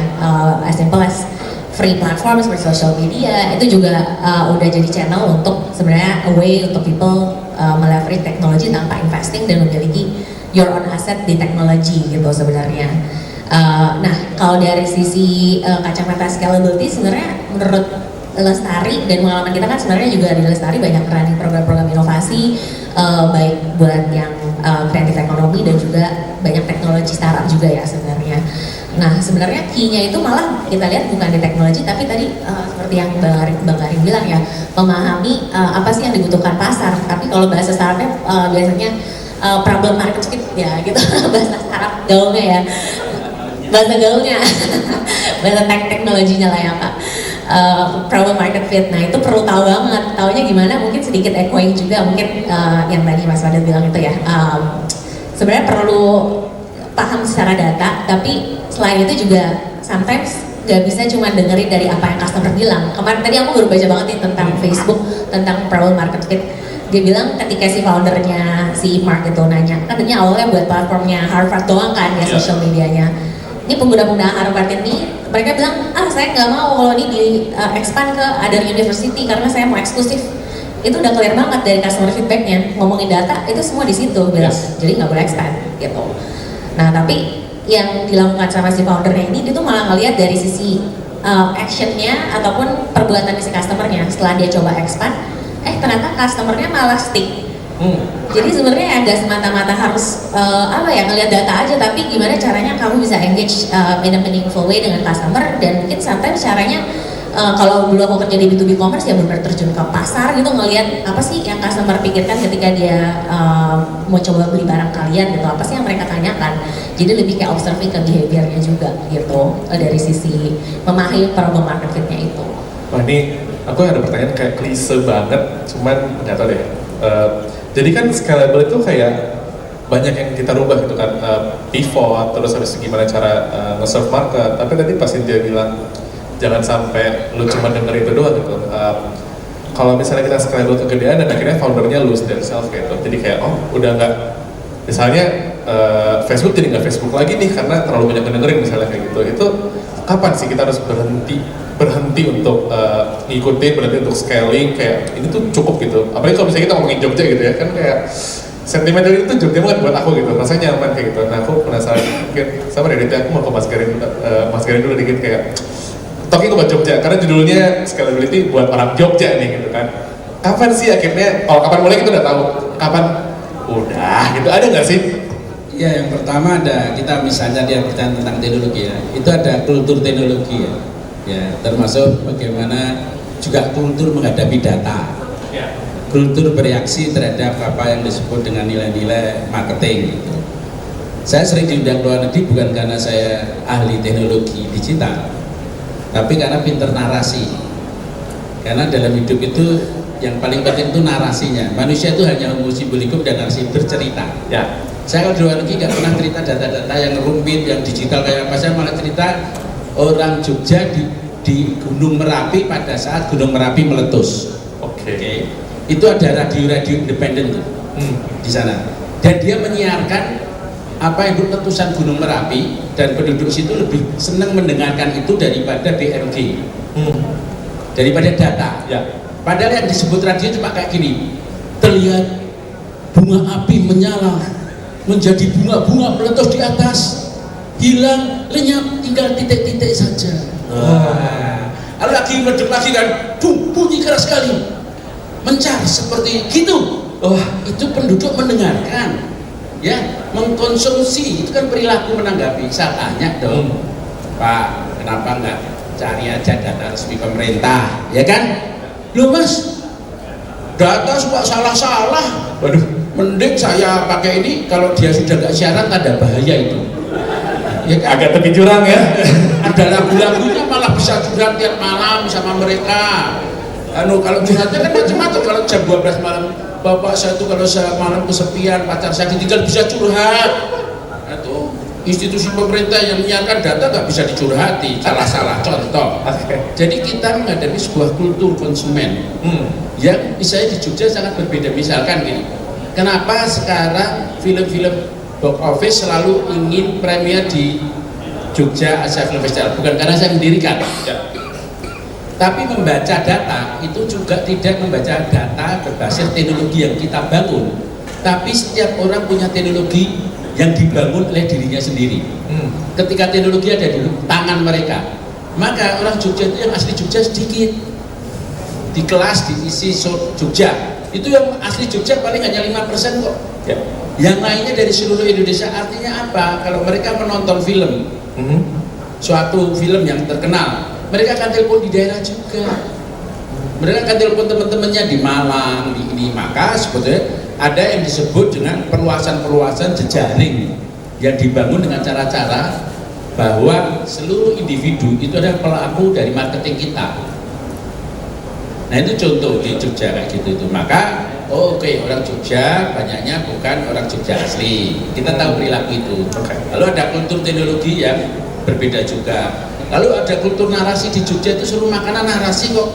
as simple as free platform seperti social media itu juga udah jadi channel untuk sebenarnya a way untuk people meleverage teknologi tanpa investing dan memiliki your own asset di teknologi gitu sebenarnya. Nah kalau dari sisi kacamata scalability sebenarnya menurut Lestari dan pengalaman kita kan sebenarnya juga di Lestari banyak running program-program inovasi baik buat yang kreatif ekonomi dan juga banyak teknologi startup juga ya sebenarnya. Nah sebenarnya key-nya itu malah kita lihat bukan di teknologi tapi tadi seperti yang Bang Karim bilang ya, memahami apa sih yang dibutuhkan pasar. Tapi kalau bahasa startupnya biasanya problem market fit ya gitu bahasa startup gaulnya ya, bahasa gaulnya bahasa teknologinya lah ya Pak. Problem market fit, nah itu perlu tahu banget, taunya gimana mungkin sedikit echoing juga mungkin yang tadi Mas Fadil bilang itu ya, sebenarnya perlu paham secara data, tapi selain itu juga sometimes gak bisa cuma dengerin dari apa yang customer bilang. Kemarin tadi aku baru baca banget nih tentang Facebook, tentang problem market fit. Dia bilang ketika si foundernya si Mark itu nanya, kan tadinya awalnya buat platformnya Harvard doang kan ya, social medianya. Ini pengguna-pengguna Harvard ini, mereka bilang, saya nggak mau kalau ini di expand ke other university karena saya mau eksklusif. Itu udah clear banget dari customer feedbacknya, ngomongin data itu semua di situ, bilang, jadi nggak boleh expand gitu. Nah tapi yang dilakukan sama si foundernya ini, dia tuh malah ngeliat dari sisi actionnya ataupun perbuatan si customernya. Setelah dia coba expand, ternyata customernya malah stick. Jadi sebenarnya nggak semata-mata harus ngeliat data aja, tapi gimana caranya kamu bisa engage in a meaningful way dengan customer. Dan mungkin sometimes caranya kalau dulu aku kerja di B2B commerce ya benar terjun ke pasar gitu, ngelihat apa sih yang customer pikirkan ketika dia mau coba beli barang kalian gitu, apa sih yang mereka tanyakan. Jadi lebih kayak observing ke behaviornya juga gitu, dari sisi memahami problem market fit-nya itu. Wah ini aku ada pertanyaan kayak klise banget, cuman nggak tahu deh. Jadi kan scalable itu kayak banyak yang kita rubah gitu kan, pivot, terus habis itu gimana cara nge-serve market. Tapi tadi pas dia bilang jangan sampai lu cuma denger itu doang gitu. Kalau misalnya kita scalable kegedean dan akhirnya foundernya lose their self gitu. Jadi kayak udah nggak, misalnya Facebook jadi nggak Facebook lagi nih karena terlalu banyak dengerin misalnya kayak gitu. Itu kapan sih kita harus berhenti untuk ngikutin, berhenti untuk scaling, kayak ini tuh cukup gitu. Apalagi kalau misalnya kita ngomongin Jogja gitu ya, kan kayak sentimen dari itu Jogja banget buat aku gitu, rasanya nyaman kayak gitu. Nah aku penasaran, mungkin sama dari aku mau ke Mas Garin dulu dikit kayak talking about Jogja, karena judulnya scalability buat orang Jogja nih gitu kan. Kapan sih akhirnya, kalau kapan mulai kita udah tahu, kapan udah gitu, ada nggak sih? Ya yang pertama ada, kita misalnya dia berbicara tentang teknologi ya, itu ada kultur teknologi ya. Ya, termasuk bagaimana juga kultur menghadapi data, kultur bereaksi terhadap apa yang disebut dengan nilai-nilai marketing gitu. Saya sering diundang ke luar negeri bukan karena saya ahli teknologi digital, tapi karena pinter narasi. Karena dalam hidup itu yang paling penting itu narasinya. Manusia itu hanya homo simbolikum dan narasi bercerita. Ya. Saya kalau di luar negeri nggak pernah cerita data-data yang rumit, yang digital kayak apa, saya malah cerita orang Jogja di Gunung Merapi pada saat Gunung Merapi meletus. Oke. Itu ada radio-radio independen tuh di sana. Dan dia menyiarkan apa yang letusan Gunung Merapi, dan penduduk situ lebih senang mendengarkan itu daripada BMG, daripada data. Ya. Padahal yang disebut radio cuma kayak gini, terlihat bunga api menyala menjadi bunga-bunga meletus di atas, hilang lenyap tinggal titik-titik saja. Lalu lagi meledak lagi kan, bunyi keras sekali, mencar seperti gitu. Itu penduduk mendengarkan, ya, mengkonsumsi. Itu kan perilaku menanggapi. Saya tanya dong, Pak, kenapa enggak cari aja data resmi pemerintah, ya kan? Loh Mas, data suka salah-salah. Waduh, mending saya pakai ini. Kalau dia sudah nggak siaran tanda bahaya itu, ya kan? Agak tepi jurang ya. Ada lagu-lagunya malah bisa curhat tiap malam sama mereka. Kalau curhatnya kan macam-macam. Kalau jam 12 malam, bapak saya itu kalau saya malam kesepian, pacar saya ditinggal, bisa curhat. Itu institusi pemerintah yang menyiarkan data nggak bisa dicurhati, salah-salah contoh. Jadi kita menghadapi sebuah kultur konsumen yang misalnya di Jogja sangat berbeda. Misalkan gini, kenapa sekarang film-film box office selalu ingin premier di Jogja Asia Film Festival? Bukan karena saya mendirikan, tapi membaca data itu juga tidak membaca data berbasis teknologi yang kita bangun, tapi setiap orang punya teknologi yang dibangun oleh dirinya sendiri. Ketika teknologi ada di tangan mereka, maka orang Jogja itu yang asli Jogja sedikit. Di kelas diisi Jogja, itu yang asli Jogja paling hanya 5% kok. Yang lainnya dari seluruh Indonesia. Artinya apa? Kalau mereka menonton film, suatu film yang terkenal, mereka akan telepon di daerah juga. Mereka akan telepon teman-temannya di Malang, di ini. Maka sebetulnya ada yang disebut dengan perluasan-perluasan jejaring yang dibangun dengan cara-cara bahwa seluruh individu itu adalah pelaku dari marketing kita. Nah itu contoh di Jogja kayak gitu itu. Maka oke, orang Jogja banyaknya bukan orang Jogja asli. Kita tahu perilaku itu. Lalu ada kultur teknologi yang berbeda juga. Lalu ada kultur narasi di Jogja itu suruh makanan narasi kok.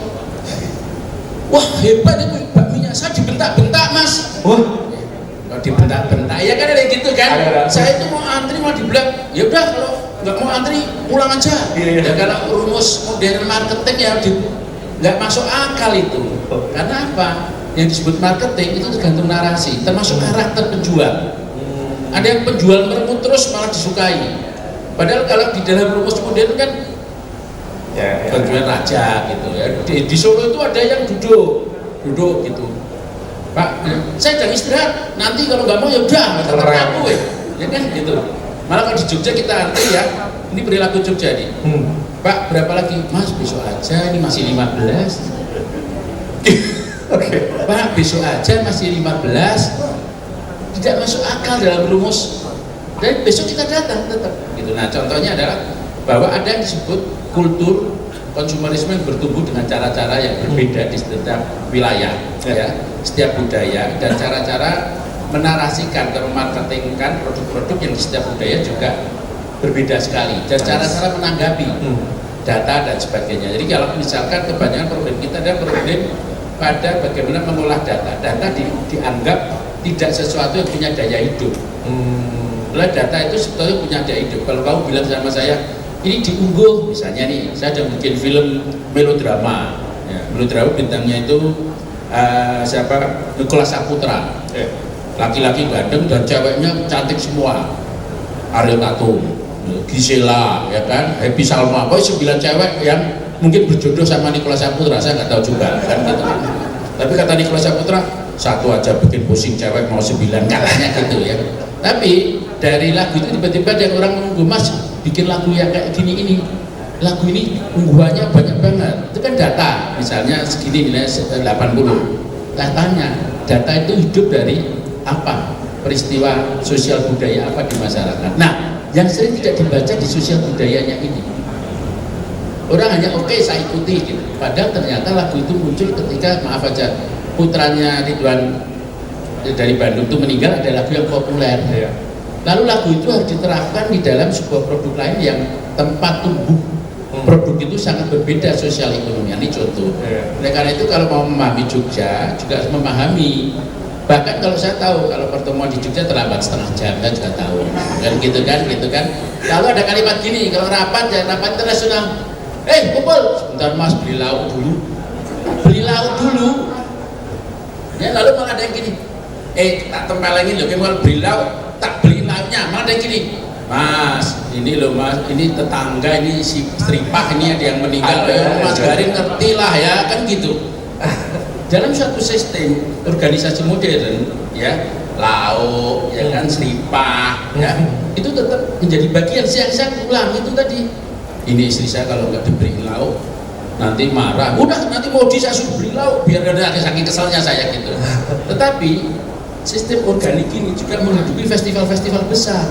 Wah hebat itu, bakminya saya dibentak-bentak Mas. Wah, kalau dibentak-bentak ya kan ada gitu kan. Saya itu mau antri mau dibilang, ya udah kalau nggak mau antri pulang aja. Ya kalau rumus modern marketing ya nggak masuk akal itu. Karena apa? Yang disebut marketing itu tergantung narasi, termasuk karakter penjual. Ada yang penjual merebut terus malah disukai. Padahal kalau di dalam rumus modern kan penjual raja gitu ya. Di Solo itu ada yang duduk gitu. Pak, saya jangan istirahat. Nanti kalau nggak mau ya udah, kata aku ya kan gitu. Malah kalau di Jogja kita antri ya. Ini perilaku Jogja nih. Pak, berapa lagi? Mas, besok aja. Ini masih 15. Pak, besok aja masih 15. Tidak masuk akal dalam rumus. Dan besok kita datang tetap. Gitu. Nah, contohnya adalah bahwa ada yang disebut kultur konsumerisme yang bertumbuh dengan cara-cara yang berbeda di setiap wilayah, ya, setiap budaya, dan cara-cara menarasikan dan memarketingkan produk-produk yang di setiap budaya juga berbeda sekali, dan cara-cara menanggapi data dan sebagainya. Jadi kalau misalkan kebanyakan problem kita adalah problem pada bagaimana mengolah data. Data dianggap tidak sesuatu yang punya daya hidup. Data itu sebetulnya punya daya hidup. Kalau kamu bilang sama saya, ini diunggah, misalnya nih, saya ada bikin film melodrama. Melodrama bintangnya itu siapa? Nicholas Saputra. Laki-laki ganteng dan ceweknya cantik semua. Ariel Tatum, Gisela, ya kan, Happy Salma, pokoknya 9 cewek yang mungkin berjodoh sama Nicholas Saputra, saya nggak tahu juga kan gitu. Tapi kata Nicholas Saputra, satu aja bikin pusing cewek mau 9, katanya gitu ya. Tapi dari lagu itu tiba-tiba ada orang menunggu, Mas bikin lagu yang kayak gini ini, lagu ini ungguhannya banyak banget. Itu kan data, misalnya segini nilai 80. Katanya data itu hidup dari apa? Peristiwa sosial budaya apa di masyarakat. Nah, yang sering tidak dibaca di sosial budayanya ini. Orang hanya oke, saya ikuti gitu. Padahal ternyata lagu itu muncul ketika, maaf aja, putranya Ridwan dari Bandung itu meninggal, ada lagu yang populer. Lalu lagu itu harus diterapkan di dalam sebuah produk lain yang tempat tumbuh Produk itu sangat berbeda sosial ekonomi, ini contoh. Oleh karena itu kalau mau memahami Jogja juga harus memahami. Bahkan kalau saya tahu kalau pertemuan di Jogja terlambat setengah jam, saya juga tahu. Kan gitu kan. Lalu ada kalimat gini, kalau rapat ya rapat internasional. Kumpul, sebentar mas beli lauk dulu. Ya lalu malah ada yang gini. Tak tempelengin loh, kalau beli lauk, tak beli lauknya, malah ada yang gini. Mas, ini loh mas, ini tetangga, ini si Stripah, ini ada yang meninggal, Mas Garin ngerti lah ya, kan gitu. Dalam suatu sistem organisasi modern, ya, lauk, ya kan, Stripah, ya, itu tetap menjadi bagian. Saya ulang itu tadi. Ini istri saya kalau nggak diberi lauk, nanti marah. Udah, nanti mau saya suruh beli lauk, biar ada saking keselnya saya gitu. Tetapi sistem organik ini juga menghidupi festival-festival besar.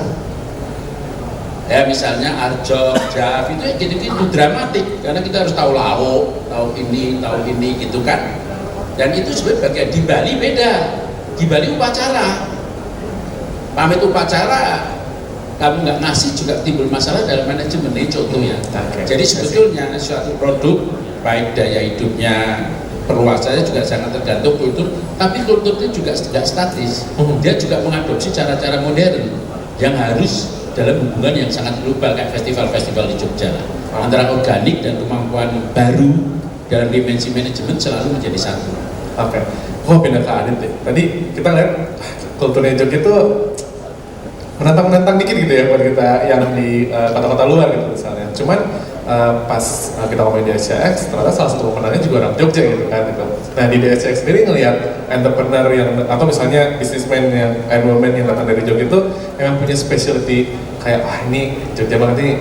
Ya misalnya Arjok, Jav, itu gitu-gitu dramatik karena kita harus tahu lauk, tahu ini gitu kan. Dan itu sebenarnya bagian di Bali beda. Di Bali upacara. Pamit upacara, kamu nggak ngasih juga timbul masalah dalam manajemen, ini contoh ya. Jadi sebetulnya suatu produk baik daya hidupnya, perluasannya juga sangat tergantung kultur, tapi kultur itu juga tidak statis. Dia juga mengadopsi cara-cara modern yang harus dalam hubungan yang sangat global kayak festival-festival di Jogja antara organik dan kemampuan baru dalam dimensi manajemen selalu menjadi satu. Oke, pindah ke Adit deh. Tadi kita lihat kulturnya Jogja itu menantang-menantang dikit gitu ya buat kita yang di kota-kota luar gitu misalnya. Cuman pas kita ngomongin di SCX, ternyata salah satu pemenangnya juga orang Jogja gitu kan. Gitu. Nah di SCX sendiri ngelihat entrepreneur yang atau misalnya businessman yang woman yang datang dari Jogja itu yang punya specialty kayak ini Jogja banget nih,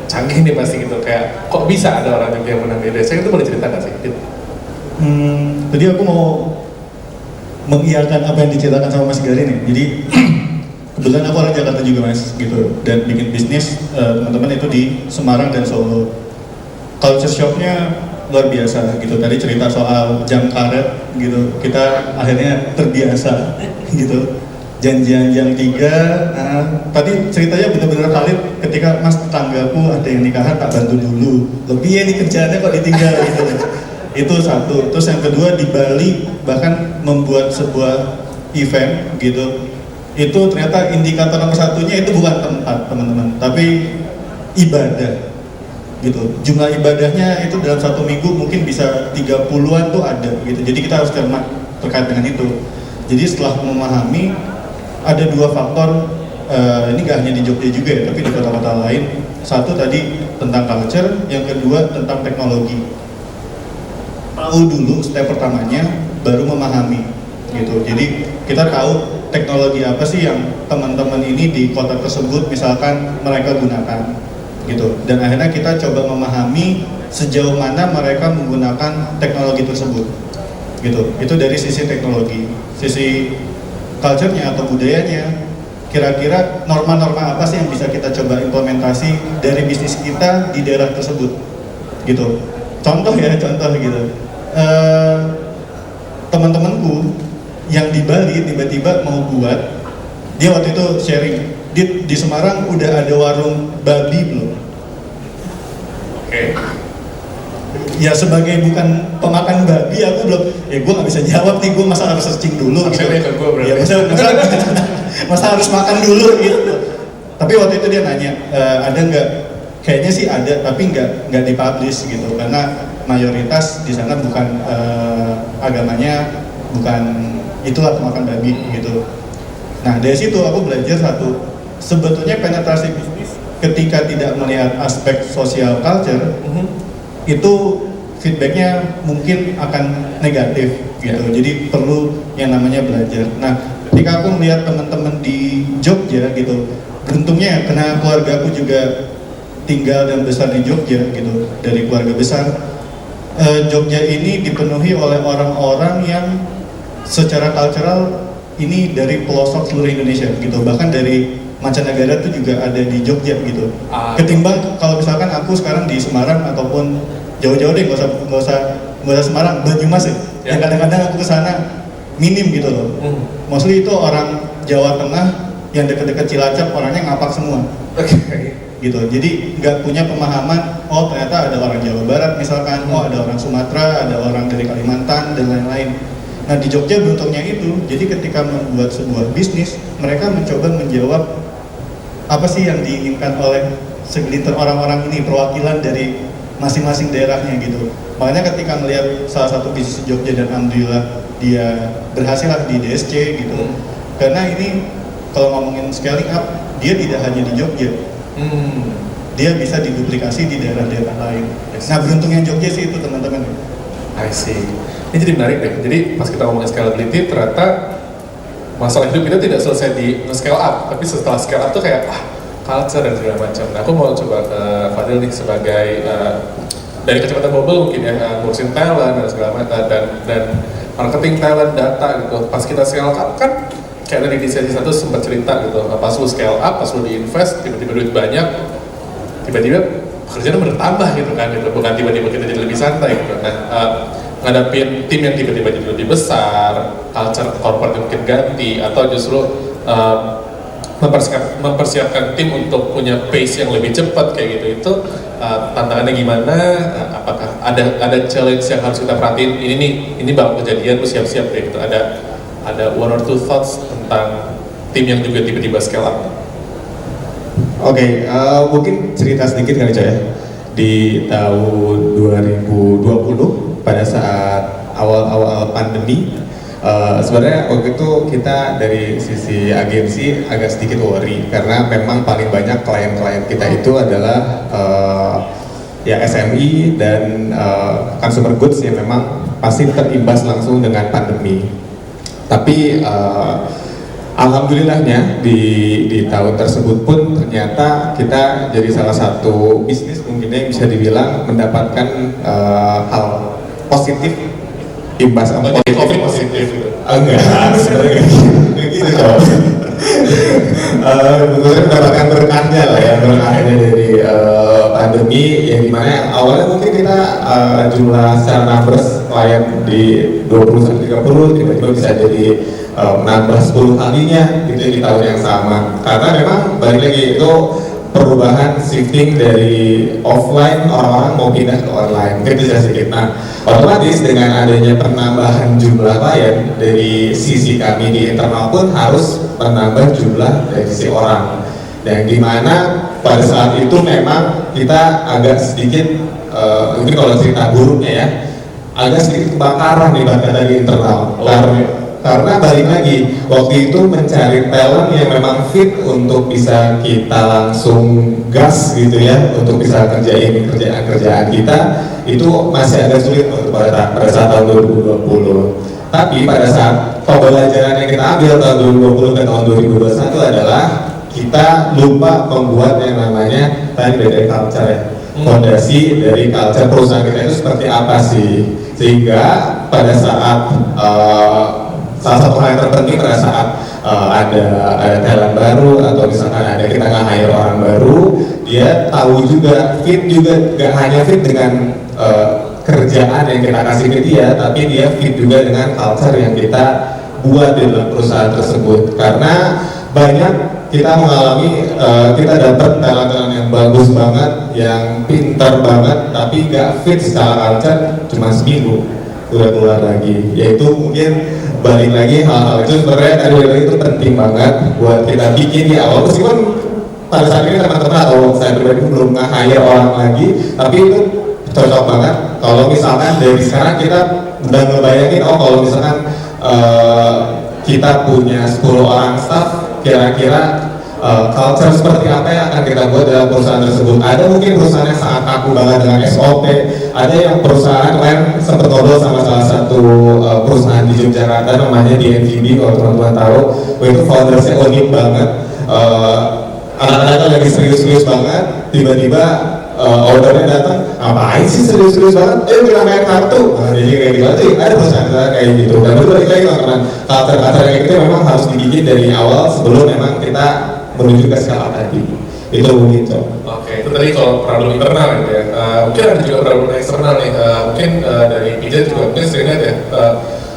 canggih nih pasti gitu. Kayak kok bisa ada orang Jogja yang menang di SCX, itu boleh cerita nggak sih? Gitu. Tadi aku mau mengiyakan apa yang diceritakan sama Mas Garin nih. Jadi kebetulan aku orang Jakarta juga mas, gitu, dan bikin bisnis teman-teman itu di Semarang dan Solo. Culture shocknya luar biasa gitu. Tadi cerita soal jam karet gitu, kita akhirnya terbiasa gitu. Janjian jam 3, tadi ceritanya benar-benar valid ketika mas tetanggaku ada yang nikahan tak bantu dulu. Lebih ya nih kerjaannya kok ditinggal gitu. Itu satu. Terus yang kedua di Bali bahkan membuat sebuah event gitu. Itu ternyata indikator nomor satunya itu bukan tempat teman-teman, tapi ibadah gitu. Jumlah ibadahnya itu dalam satu minggu mungkin bisa 30-an tuh ada gitu. Jadi kita harus cermat terkait dengan itu. Jadi setelah memahami ada dua faktor, ini gak hanya di Jogja juga ya, tapi di kota-kota lain. Satu tadi tentang culture, yang kedua tentang teknologi. Tahu dulu step pertamanya, baru memahami gitu. Jadi kita tahu teknologi apa sih yang teman-teman ini di kota tersebut misalkan mereka gunakan gitu, dan akhirnya kita coba memahami sejauh mana mereka menggunakan teknologi tersebut gitu. Itu dari sisi teknologi. Sisi culture-nya atau budayanya, kira-kira norma-norma apa sih yang bisa kita coba implementasi dari bisnis kita di daerah tersebut gitu. Contoh gitu, teman-temanku yang di Bali tiba-tiba mau buat, dia waktu itu sharing, di Semarang udah ada warung babi belum? Oke. Ya sebagai bukan pemakan babi, aku belum, ya gue nggak bisa jawab nih, gue masa harus searching dulu gitu. Ya masa harus makan dulu gitu. Tapi waktu itu dia nanya, ada nggak? Kayaknya sih ada, tapi nggak dipublish gitu, karena mayoritas di sana bukan agamanya, bukan itulah makan babi gitu. Nah dari situ aku belajar satu, sebetulnya penetrasi bisnis ketika tidak melihat aspek sosial culture, itu feedbacknya mungkin akan negatif gitu. Jadi perlu yang namanya belajar. Nah ketika aku melihat teman-teman di Jogja gitu, beruntungnya karena keluarga aku juga tinggal dan besar di Jogja gitu, dari keluarga besar. Jogja ini dipenuhi oleh orang-orang yang secara cultural ini dari pelosok seluruh Indonesia gitu, bahkan dari mancanegara itu juga ada di Jogja gitu. Ketimbang kalau misalkan aku sekarang di Semarang ataupun jauh-jauh deh, nggak usah Semarang, Banyumas ya. Yang kadang-kadang aku kesana minim gitu loh. Mostly itu orang Jawa Tengah yang dekat-dekat Cilacap, orangnya ngapak semua. gitu. Jadi nggak punya pemahaman, oh ternyata ada orang Jawa Barat misalkan, oh ada orang Sumatera, ada orang dari Kalimantan dan lain-lain. Nah di Jogja beruntungnya itu, jadi ketika membuat sebuah bisnis, mereka mencoba menjawab apa sih yang diinginkan oleh segelintir orang-orang ini, perwakilan dari masing-masing daerahnya gitu. Makanya ketika melihat salah satu bisnis di Jogja dan alhamdulillah dia berhasil lah di DSC gitu. Karena ini kalau ngomongin scaling up, dia tidak hanya di Jogja. Dia bisa diduplikasi di daerah-daerah lain. Nah beruntungnya Jogja sih itu teman-teman. I see. Ini jadi menarik deh. Jadi pas kita ngomongin scalability, ternyata masalah hidup kita tidak selesai di scale up, tapi setelah scale up tuh kayak culture dan segala macam. Nah aku mau coba ke Fadil nih sebagai dari kacamata Bobble mungkin ya, ngurusin talent dan segala macam dan marketing talent, data gitu. Pas kita scale up kan kayak tadi di sesi 1 sempat cerita gitu, pas lu scale up, pas lu di-invest, tiba-tiba duit banyak, tiba-tiba pekerjaan bertambah gitu kan, gitu. Bukan tiba-tiba kita jadi lebih santai gitu. Nah, ngadapin tim yang tiba-tiba jadi lebih besar, culture corporate mungkin ganti, atau justru mempersiapkan tim untuk punya pace yang lebih cepat kayak gitu, itu tantangannya gimana? Apakah ada challenge yang harus kita perhatiin? Ini bakal kejadian, lu siap-siap kayak gitu. Ada one or two thoughts tentang tim yang juga tiba-tiba scale up. Oke, mungkin cerita sedikit kali ya. Di tahun 2020 pada saat awal-awal pandemi, sebenarnya waktu itu kita dari sisi agensi agak sedikit worry karena memang paling banyak klien-klien kita itu adalah ya SME dan consumer goods yang memang pasti terimbas langsung dengan pandemi. Tapi alhamdulillahnya di tahun tersebut pun ternyata kita jadi salah satu bisnis mungkinnya bisa dibilang mendapatkan hal positif, imbas positif gitu. Enggak, sebenarnya gitu coba. Betul-betul mendapatkan berkahnya lah ya, berkahnya dari pandemi yang dimana awalnya mungkin kita jumlah secara numbers klien di 20-30 tiba-tiba bisa jadi menambah 10 kalinya gitu di tahun yang sama. Karena memang balik lagi itu perubahan shifting dari offline, orang-orang mau pindah ke online, itu sedikit. Nah, otomatis dengan adanya penambahan jumlah klien dari sisi kami di internal pun harus menambah jumlah dari sisi orang. Dan dimana pada saat itu memang kita agak sedikit, mungkin kalau cerita buruknya ya, agak sedikit kebakaran nih bahkan dari internal. Karena balik lagi, waktu itu mencari talent yang memang fit untuk bisa kita langsung gas gitu ya, untuk bisa kerjain kerjaan kita, itu masih agak sulit pada saat tahun 2020. Tapi pada saat pembelajaran yang kita ambil tahun 2020 ke tahun 2021 adalah kita lupa membuat yang namanya tadi dari culture ya, fondasi dari culture perusahaan kita itu seperti apa sih, sehingga pada saat salah satu hal yang terpenting pada saat ada talent baru atau misalkan ada kita nge-hire orang baru, dia tahu juga fit juga, gak hanya fit dengan kerjaan yang kita kasih ke dia, tapi dia fit juga dengan culture yang kita buat di dalam perusahaan tersebut. Karena banyak kita mengalami kita dapat talent yang bagus banget, yang pintar banget, tapi gak fit secara culture cuma seminggu udah keluar lagi. Yaitu mungkin balik lagi hal-hal itu sebenarnya tadi itu penting banget buat kita bikin di awal, meskipun pada saat ini teman-teman atau saya pribadi belum nge-hire orang lagi, tapi itu cocok banget kalau misalkan dari sekarang kita udah ngebayangin, oh kalau misalkan kita punya 10 orang staff, kira-kira culture seperti apa yang akan kita buat dalam perusahaan tersebut. Ada mungkin perusahaan yang sangat kaku banget dengan SOP, ada yang perusahaan lain sempat ngobrol sama salah satu perusahaan di Yogyakarta namanya DNVB, kalau teman-teman tahu, itu foundersnya unik banget, anak-anak lagi serius-serius banget, tiba-tiba ordernya datang, ngapain sih serius-serius banget? Bilang kayak kartu, jadi kayak gitu, ada perusahaan kayak gitu. Dan betul lagi teman-teman, culture kayak gitu memang harus dibikin dari awal sebelum memang kita menuju ke skala tadi. Itu mungkin coba. Oke, itu tadi kalau problem internal gitu ya. Mungkin ada juga problem eksternal nih. Mungkin dari Pijat juga mungkin sering lihat ya.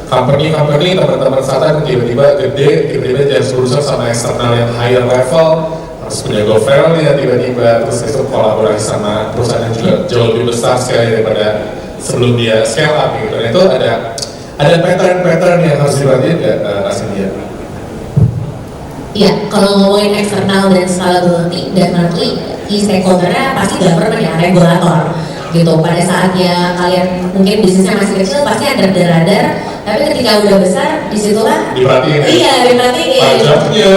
Company teman-teman startup tiba-tiba gede, tiba-tiba jadi berusaha sama eksternal yang higher level, terus punya GoVerl ya tiba-tiba, terus itu kolaborasi sama perusahaan yang juga jauh lebih besar sekali daripada sebelum dia scale up gitu. Dan itu ada pattern-pattern yang harus diperhatiin nggak Cynthia? Iya, kalau ngomongin eksternal dan scalability, definitely key stakeholder-nya pasti government ya, regulator gitu. Pada saatnya kalian mungkin bisnisnya masih kecil, pasti under the radar, tapi ketika udah besar, disitulah Diperhatiin. iya, diperhatiin. Pajaknya.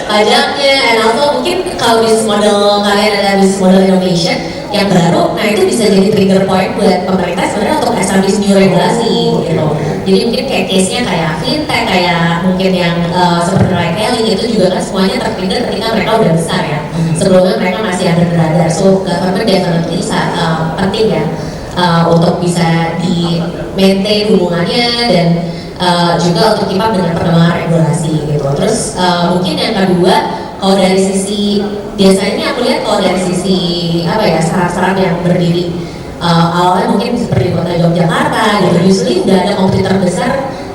Pajaknya, and also mungkin kalau bisnis model kalian ada bisnis model innovation yang baru, nah itu bisa jadi trigger point buat pemerintah sebenarnya untuk establish new regulasi gitu. Jadi mungkin kayak case-nya kayak fintech, kayak mungkin yang seperti like Kelly itu juga kan semuanya tertrigger ketika mereka udah besar ya. Sebelumnya mereka masih ada the radar, so government definitely penting ya untuk bisa di maintain hubungannya dan juga untuk keep up dengan perkembangan regulasi gitu. Terus mungkin yang kedua, kalau dari sisi biasanya aku lihat kalau dari sisi apa ya startup yang berdiri awalnya mungkin seperti kota Yogyakarta gitu, usually udah ada kompetitor besar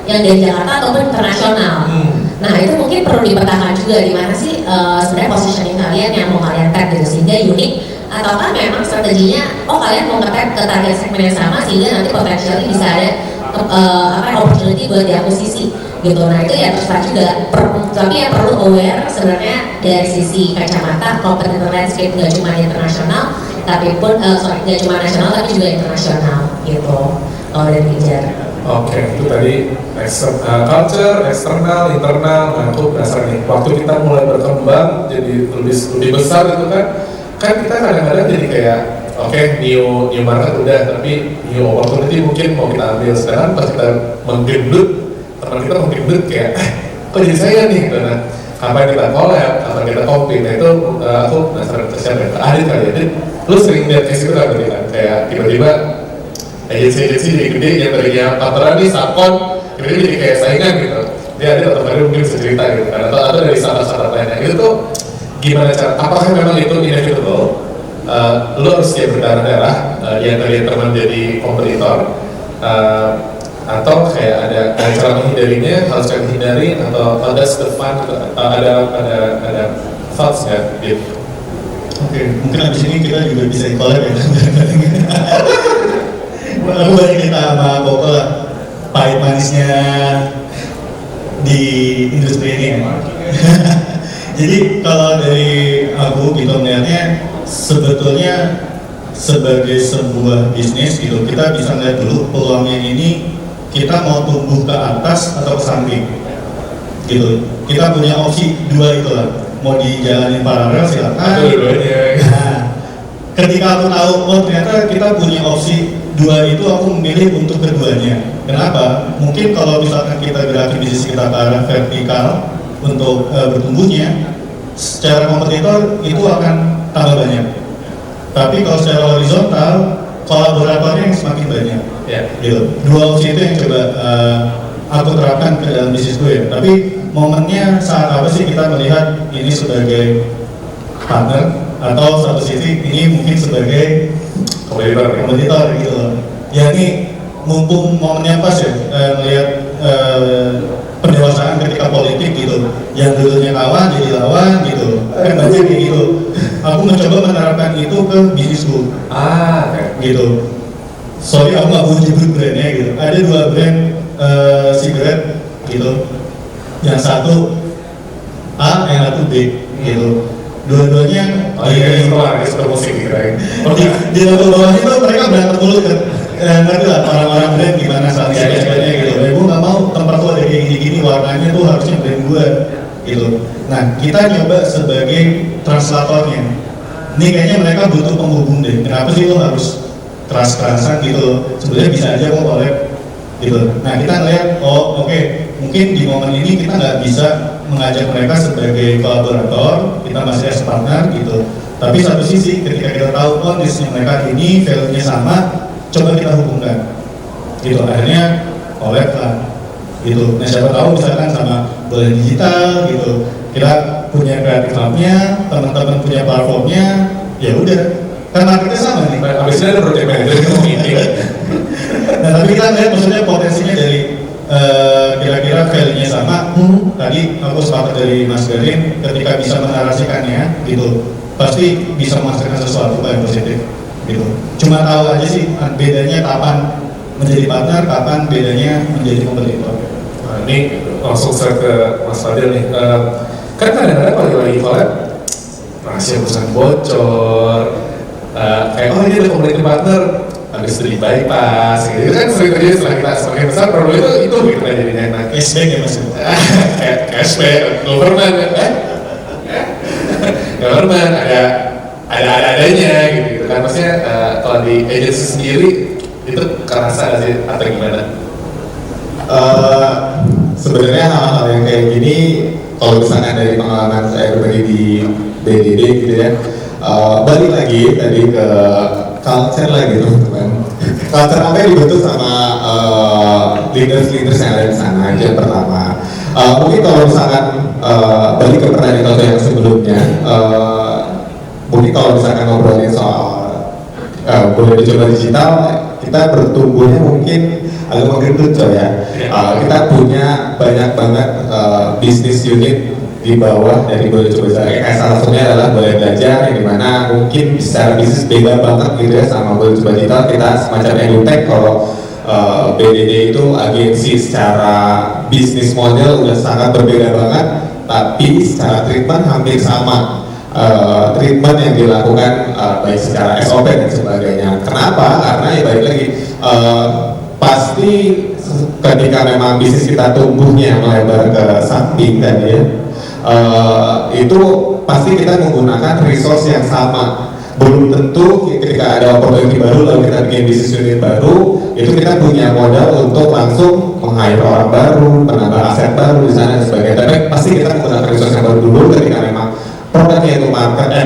yang dari Jakarta ataupun internasional. Nah itu mungkin perlu dipetakan juga di mana sih sebenarnya positioning kalian yang mau kalian tag gitu sehingga unik, ataukah memang strateginya kalian mau nge-tag ke target segmen yang sama sehingga nanti potensialnya bisa ada opportunity buat diakuisisi gitu. Nah itu ya terserah juga, tapi yang perlu aware sebenarnya dari sisi kacamata competitor landscape nggak cuma internasional, tapi pun nggak cuma nasional tapi juga internasional gitu kalau dari Pijar. Oke, itu tadi culture, eksternal, internal. Nah aku berasa nih, waktu kita mulai berkembang jadi lebih besar itu kan kita kadang-kadang jadi kayak oke, new market udah, tapi new opportunity mungkin mau kita ambil. Sedangkan pas kita menggendut, teman kita menggendut kayak, kok jadi saya nih? Nah, kapan kita collab, kapan kita compete, nah itu aku penasaran tersiap ya, Adit kali ya. Jadi, lu sering lihat case itu kan berarti kan? Kayak tiba-tiba agensi jadi gede, yang tadinya partneran nih, Sakon, tiba-tiba jadi kayak saingan gitu. Dia ada atau kali mungkin bisa cerita gitu kan, atau dari startup lainnya. Itu tuh gimana cara, apakah memang itu inevitable? Lu harus siap berdarah-darah yang tadi teman jadi kompetitor atau kayak ada cara menghindarinya, harus cara menghindari atau that's the fun, ada thoughts ya gitu. Oke, mungkin abis ini kita juga bisa collab ya. Aku banyak cerita sama Koko lah, pahit manisnya di industri ini ya. Jadi kalau dari aku gitu melihatnya, sebetulnya sebagai sebuah bisnis gitu, kita bisa lihat dulu peluangnya ini kita mau tumbuh ke atas atau ke samping gitu. Kita punya opsi dua itu lah, mau dijalanin paralel silakan. Nah, ketika aku tahu ternyata kita punya opsi dua itu, aku memilih untuk keduanya. Kenapa? Mungkin kalau misalkan kita gerakin bisnis kita ke arah vertikal untuk bertumbuhnya, secara kompetitor itu akan tambah banyak. Tapi kalau secara horizontal, kolaboratornya yang semakin banyak. Gitu. Dua opsi itu yang coba aku terapkan ke dalam bisnis gue ya. Tapi momennya saat apa sih kita melihat ini sebagai partner, atau satu sisi ini mungkin sebagai kompetitor gitu loh. Ya ini mumpung momennya pas ya, melihat pendewasaan ketika politik gitu, yang dulunya kawan jadi lawan gitu, kan banyak kayak gitu. Aku mencoba menerapkan itu ke bisnisku, gitu. Sorry aku nggak mau nyebut brandnya gitu. Ada dua brand sigaret gitu, yang satu A, yang satu B gitu. Dua-duanya di level bawah itu mereka berantem mulut kan. Ngerti lah orang-orang brand gimana saling sebagainya gitu. Gue nggak mau tempat tuh ada kayak gini-gini, warnanya tuh harusnya brand gue gitu. Nah kita nyoba sebagai translatornya. Ini kayaknya mereka butuh penghubung deh. Kenapa sih lo harus keras-kerasan gitu loh? Sebenarnya bisa aja kok collab gitu. Nah kita ngeliat, oke, mungkin di momen ini kita nggak bisa mengajak mereka sebagai kolaborator, kita masih as partner gitu. Tapi satu sisi ketika kita tahu bisnis mereka ini value-nya sama, coba kita hubungkan gitu, akhirnya collab lah gitu. Nah siapa tahu misalkan sama Boleh Digital gitu, kita punya kreatif hub-nya, teman-teman punya platformnya, ya udah kan marketnya sama nih. Abisnya ada project manager yang mau meeting. Nah tapi kita lihat maksudnya potensinya dari kira-kira value-nya sama. Tadi aku sepakat dari Mas Garin, ketika bisa menarasikannya gitu, pasti bisa menghasilkan sesuatu yang positif gitu. Cuma tahu aja sih bedanya kapan menjadi partner, kapan bedanya menjadi kompetitor. Nah, ini langsung saya ke Mas Fadil nih. Kan kadang-kadang kalau lagi collab, rahasia perusahaan bocor, kayak oh ini ada community partner, habis itu bypass, gitu kan sering terjadi setelah kita semakin besar, problem itu gitu kan jadinya. Nah, Cashback ya Mas? kayak cashback, government, government ada adanya gitu kan. Maksudnya kalau di agency sendiri itu kerasa nggak sih atau gimana? Sebenarnya hal-hal yang kayak gini, kalau misalkan dari pengalaman saya pribadi di BDD gitu ya, balik lagi tadi ke culture lah gitu teman. Culture apa yang dibentuk sama leaders yang ada di sana aja pertama. Mungkin kalau misalkan balik ke pertanyaan contoh yang sebelumnya, mungkin kalau misalkan ngobrolin soal boleh dicoba digital, kita bertumbuhnya mungkin agak menggendut coy ya. Kita punya banyak banget bisnis unit di bawah dari boleh coba digital. Kayak salah satunya adalah boleh belajar, yang dimana mungkin secara bisnis beda banget gitu ya sama boleh coba digital. Kita semacam edutech, kalau BDD itu agensi secara bisnis model udah sangat berbeda banget, tapi secara treatment hampir sama. Treatment yang dilakukan baik secara SOP dan sebagainya. Kenapa? Karena ya balik lagi, pasti ketika memang bisnis kita tumbuhnya melebar ke samping tadi ya, itu pasti kita menggunakan resource yang sama. Belum tentu ketika ada opportunity baru lalu kita bikin bisnis unit baru, itu kita punya modal untuk langsung meng-hire orang baru, menambah aset baru di sana dan sebagainya. Tapi pasti kita menggunakan resource yang baru dulu ketika memang produknya itu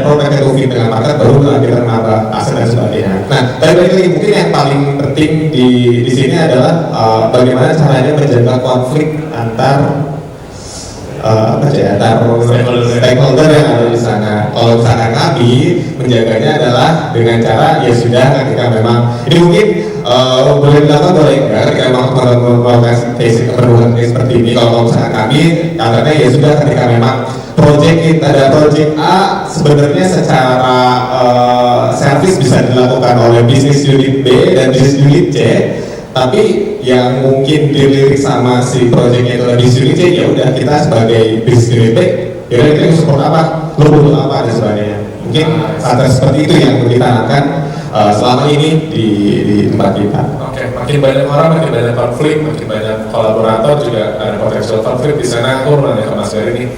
produknya itu fit dengan market, baru kita menambah aset dan sebagainya. Nah, balik lagi mungkin yang paling penting di sini adalah bagaimana caranya menjaga konflik antar antar stakeholder yang ada di sana. Kalau misalkan kami menjaganya adalah dengan cara ya sudah ketika memang ini mungkin boleh dilakukan boleh enggak ketika memang melakukan keperluan seperti ini. Kalau misalkan kami katanya ya sudah ketika memang project kita ada project A sebenarnya secara service bisa dilakukan oleh bisnis unit B dan bisnis unit C, tapi yang mungkin dilirik sama si projectnya itu bisnis unit C, ya udah kita sebagai bisnis unit B, ya udah kita support apa, lo butuh apa dan sebagainya. Mungkin standar seperti itu yang kita lakukan selama ini di tempat kita. Oke, makin banyak orang, makin banyak konflik, makin banyak kolaborator juga ada potensial konflik di sana. Aku nanya ke Mas Gary nih,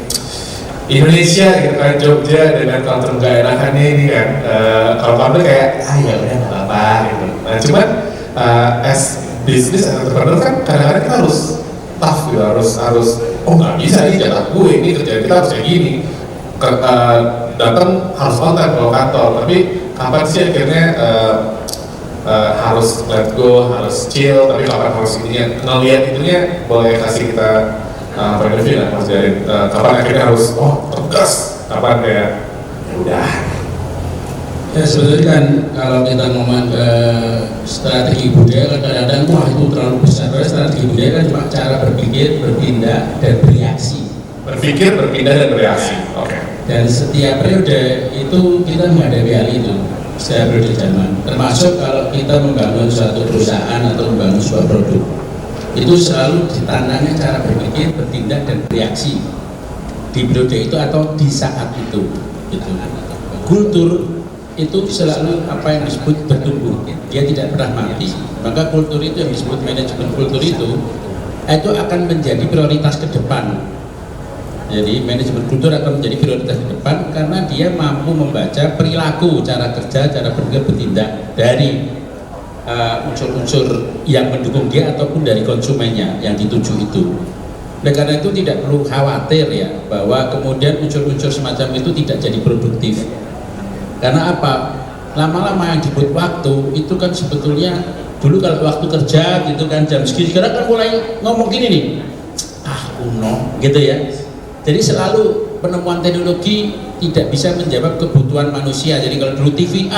Indonesia gitu kan, Jogja dengan culture gak enakannya ini kan, kalau konflik kayak ya udah nggak apa-apa gitu. Nah cuman as business entrepreneur kan kadang-kadang kita harus tough gitu, harus oh nggak bisa nih jatah gue ini kerjaan kita harus kayak gini. Datang harus on time kalau kantor, tapi kapan sih akhirnya harus let go, harus chill, tapi kapan harus ininya ngeliat itunya boleh kasih kita point of view lah Mas Garin, kapan akhirnya harus tegas, kapan kayak ya udah. Ya sebetulnya kan kalau kita ngomong ke strategi budaya kan kadang-kadang wah itu terlalu besar. Karena strategi budaya kan cuma cara berpikir, berpindah, dan bereaksi. Berpikir, berpindah, dan bereaksi. Oke. Dan setiap periode itu kita menghadapi hal itu setiap periode zaman. Termasuk kalau kita membangun suatu perusahaan atau membangun sebuah produk, itu selalu ditandangi cara berpikir, bertindak, dan bereaksi di periode itu atau di saat itu. Gitu. Kultur itu selalu apa yang disebut bertumbuh, dia tidak pernah mati. Maka kultur itu yang disebut manajemen kultur itu akan menjadi prioritas ke depan. Jadi manajemen kultur akan menjadi prioritas ke depan karena dia mampu membaca perilaku, cara kerja, cara berpikir, bertindak dari unsur-unsur yang mendukung dia ataupun dari konsumennya yang dituju itu. Oleh karena itu tidak perlu khawatir ya bahwa kemudian unsur-unsur semacam itu tidak jadi produktif. Karena apa? Lama-lama yang dibuat waktu itu kan sebetulnya dulu kalau waktu kerja gitu kan jam segini, sekarang kan mulai ngomong gini nih, kuno gitu ya. Jadi selalu penemuan teknologi tidak bisa menjawab kebutuhan manusia. Jadi kalau dulu TV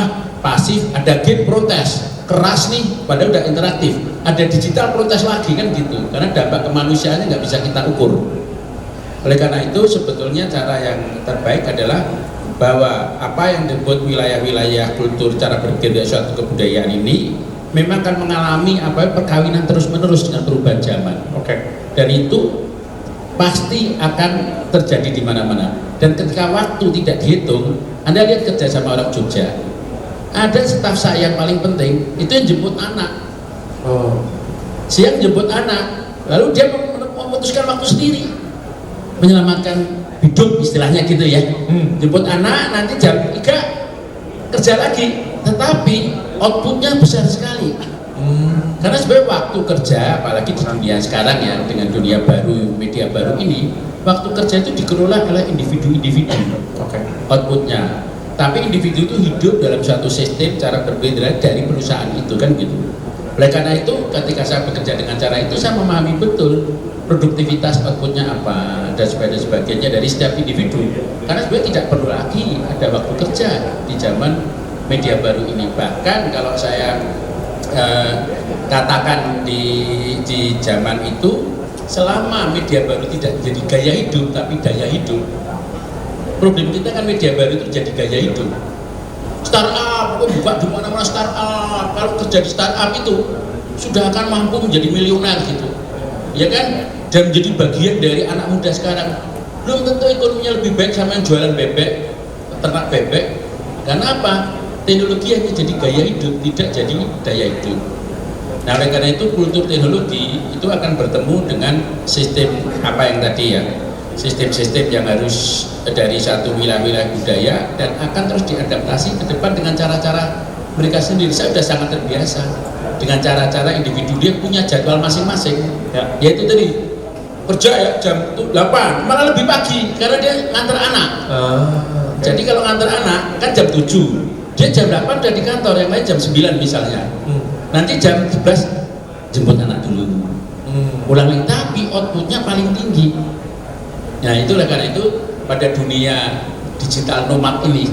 pasif, ada game protes. keras nih, padahal udah interaktif. Ada digital protes lagi kan gitu, karena dampak kemanusiaannya nggak bisa kita ukur. Oleh karena itu sebetulnya cara yang terbaik adalah bahwa apa yang disebut wilayah-wilayah kultur cara berpikir dari suatu kebudayaan ini memang akan mengalami perkawinan terus-menerus dengan perubahan zaman. Dan itu pasti akan terjadi di mana-mana. Dan ketika waktu tidak dihitung, Anda lihat kerja sama orang Jogja. Ada staf saya yang paling penting itu yang jemput anak. Siang jemput anak, lalu dia memutuskan waktu sendiri menyelamatkan hidup istilahnya gitu ya. Jemput anak, nanti jam 3 kerja lagi, tetapi outputnya besar sekali. Karena sebenarnya waktu kerja, apalagi di dunia sekarang ya, dengan dunia baru, media baru ini, waktu kerja itu dikelola oleh individu-individu outputnya. Tapi individu itu hidup dalam suatu sistem cara berbeda dari perusahaan itu kan gitu. Oleh karena itu ketika saya bekerja dengan cara itu, saya memahami betul produktivitas outputnya apa dan sebagainya dari setiap individu. Karena sebenarnya tidak perlu lagi ada waktu kerja di zaman media baru ini. Bahkan kalau saya katakan di zaman itu, selama media baru tidak jadi gaya hidup tapi daya hidup. Problem kita kan media baru itu jadi gaya hidup. Startup, buka di mana-mana startup. Kalau kerja di startup itu sudah akan mampu menjadi miliuner gitu, ya kan? Dan menjadi bagian dari anak muda sekarang. Belum tentu ekonominya lebih baik sama yang jualan bebek, ternak bebek. Karena apa? Teknologi hanya jadi gaya hidup, tidak jadi daya hidup. Nah, oleh karena itu kultur teknologi itu akan bertemu dengan sistem apa yang tadi ya, sistem-sistem yang harus dari satu wilayah-wilayah budaya dan akan terus diadaptasi ke depan dengan cara-cara mereka sendiri. Saya sudah sangat terbiasa dengan cara-cara individu, dia punya jadwal masing-masing, yaitu tadi kerja ya jam 8, malah lebih pagi karena dia ngantar anak. Jadi kalau ngantar anak kan jam 7, dia jam 8 udah di kantor, yang lain jam 9 misalnya. Nanti jam 11 jemput anak dulu, pulang lagi, tapi outputnya paling tinggi. Nah itulah karena itu pada dunia digital nomad ini,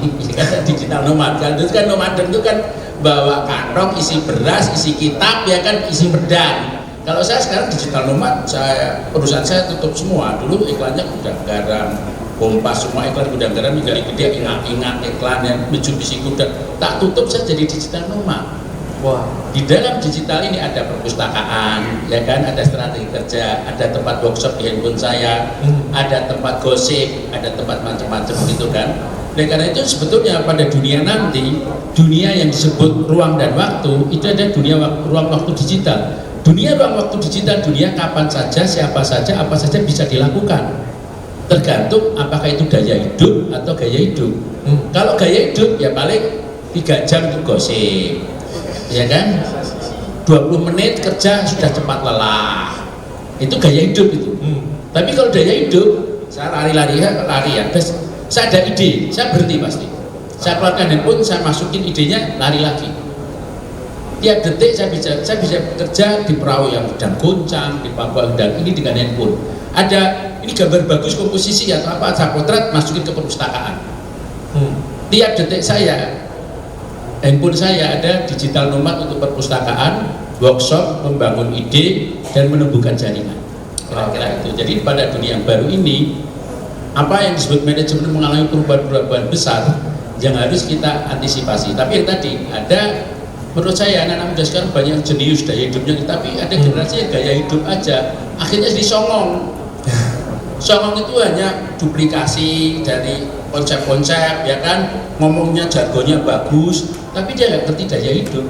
digital nomad kan itu kan nomaden itu kan bawa kantong isi beras, isi kitab ya kan, isi pedang. Kalau saya sekarang digital nomad, perusahaan saya tutup semua. Dulu iklannya Gudang Garam, Kompas, semua iklan Gudang Garam juga gede, ingat-ingat iklannya Mitsubishi Kuda, tak tutup, saya jadi digital nomad. Di dalam digital ini ada perpustakaan, ya kan, ada strategi kerja, ada tempat workshop di handphone saya, ada tempat gosip, ada tempat macam-macam gitu kan. Nah, karena itu sebetulnya pada dunia nanti, dunia yang disebut ruang dan waktu itu ada dunia ruang waktu digital. Dunia ruang waktu digital, dunia kapan saja, siapa saja, apa saja bisa dilakukan. Tergantung apakah itu daya hidup atau gaya hidup. Kalau gaya hidup ya paling 3 jam itu gosip, ya kan, 20 menit kerja sudah cepat lelah, itu gaya hidup itu. Tapi kalau daya hidup, saya lari ya, saya ada ide, saya berhenti pasti, saya keluarkan handphone, saya masukin idenya, lari lagi. Tiap detik saya bisa bekerja di perahu yang sedang goncang, di Papua dan ini dengan handphone. Ada ini gambar bagus komposisi atau apa, saya potret, masukin ke perpustakaan. Tiap detik handphone saya ada digital nomad untuk perpustakaan, workshop, membangun ide, dan menumbuhkan jaringan. Kira-kira itu. Jadi pada dunia yang baru ini, apa yang disebut manajemen mengalami perubahan-perubahan besar yang harus kita antisipasi. Tapi yang tadi ada, menurut saya anak-anak muda sekarang banyak jenius daya hidupnya, tapi ada generasi yang gaya hidup aja, akhirnya jadi songong. Songong itu hanya duplikasi dari konsep-konsep, ya kan, ngomongnya jargonnya bagus, tapi dia nggak ngerti daya hidup.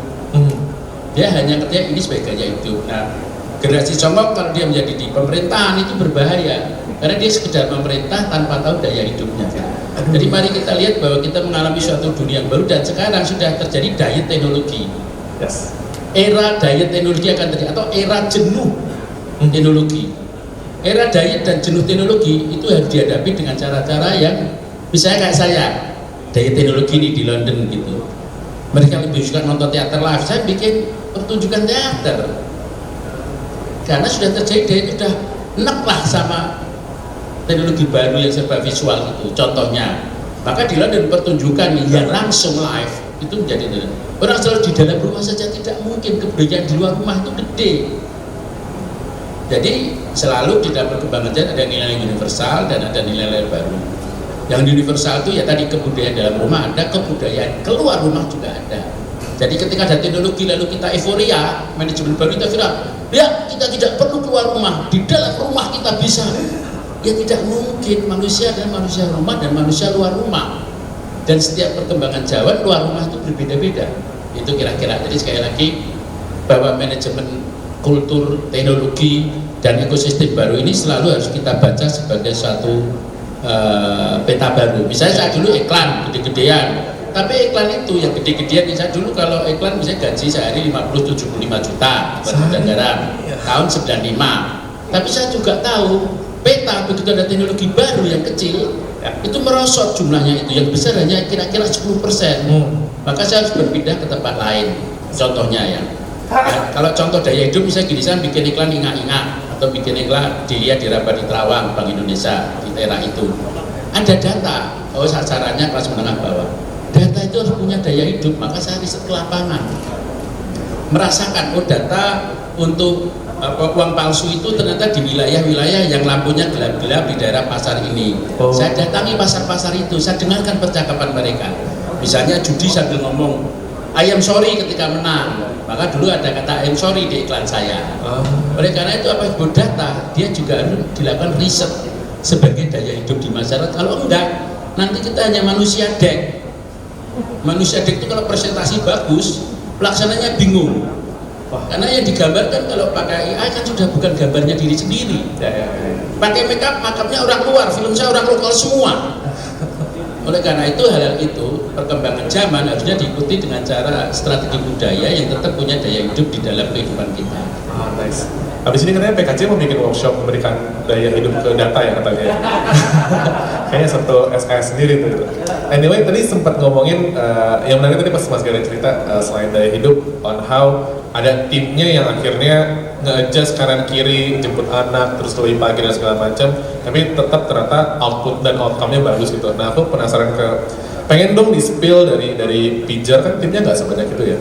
Dia hanya ngerti ini sebagai gaya hidup. Nah, generasi songong kalau dia menjadi di pemerintahan itu berbahaya, karena dia sekedar memerintah tanpa tahu daya hidupnya. Jadi mari kita lihat bahwa kita mengalami suatu dunia yang baru dan sekarang sudah terjadi diet teknologi. Era diet teknologi akan terjadi, atau era jenuh teknologi. Era diet dan jenuh teknologi itu harus dihadapi dengan cara-cara yang misalnya kayak saya, diet teknologi ini di London gitu. Mereka lebih suka nonton teater live, saya bikin pertunjukan teater. Karena sudah terjadi, dia itu sudah enak lah sama teknologi baru yang serba visual itu, contohnya. Maka di London pertunjukan yang langsung live itu menjadi orang selalu di dalam rumah saja tidak mungkin, kebudayaan di luar rumah itu gede. Jadi selalu di dalam perkembangan ada nilai universal dan ada nilai-nilai baru. Yang universal itu ya tadi kebudayaan dalam rumah ada, kebudayaan keluar rumah juga ada. Jadi ketika ada teknologi lalu kita euforia, manajemen baru kita kira, ya kita tidak perlu keluar rumah, di dalam rumah kita bisa. Ya tidak mungkin, manusia adalah manusia rumah dan manusia luar rumah. Dan setiap perkembangan zaman luar rumah itu berbeda-beda. Itu kira-kira, jadi sekali lagi bahwa manajemen kultur, teknologi, dan ekosistem baru ini selalu harus kita baca sebagai suatu peta baru. Misalnya saya dulu iklan gede-gedean, tapi iklan itu yang gede-gedean, saya dulu kalau iklan bisa gaji sehari 50-75 juta buat anggaran tahun 95. Tapi saya juga tahu peta begitu ada teknologi baru yang kecil itu merosot jumlahnya, itu yang besar hanya kira-kira 10%. Maka saya harus berpindah ke tempat lain. Contohnya ya, kalau contoh daya hidup misalnya gini, saya bikin iklan ingat-ingat atau bikin iklan dilihat di Rapati Terawang Bank Indonesia di era itu ada data, oh sasarannya kelas menengah bawah. Data itu harus punya daya hidup, maka saya riset ke lapangan merasakan, oh data untuk uang palsu itu ternyata di wilayah-wilayah yang lampunya gelap-gelap di daerah pasar ini. Saya datangi pasar-pasar itu, saya dengarkan percakapan mereka. Misalnya judi sambil ngomong I am sorry ketika menang, maka dulu ada kata I am sorry di iklan saya. Oleh karena itu apa data, dia juga harus dilakukan riset sebagai daya hidup di masyarakat. Kalau enggak, nanti kita hanya manusia dek. Manusia dek itu kalau presentasi bagus, pelaksananya bingung. Karena yang digambarkan kalau pakai AI kan sudah bukan gambarnya diri sendiri. Pakai makeup, makeupnya orang luar, film saya orang lokal semua. Oleh karena itu hal-hal itu perkembangan zaman harusnya diikuti dengan cara strategi budaya yang tetap punya daya hidup di dalam kehidupan kita. Nice. Habis ini katanya PKC mau bikin workshop memberikan daya hidup ke data ya katanya. Kayaknya satu SKS sendiri tuh. Anyway, tadi sempat ngomongin yang menarik tadi pas Mas Gary cerita selain daya hidup on how ada timnya yang akhirnya nge-adjust kanan kiri, jemput anak, terus lebih pagi dan segala macam, tapi tetap ternyata output dan outcome-nya bagus gitu. Nah aku penasaran pengen dong di-spill dari Pijar, kan timnya nggak sebanyak itu ya,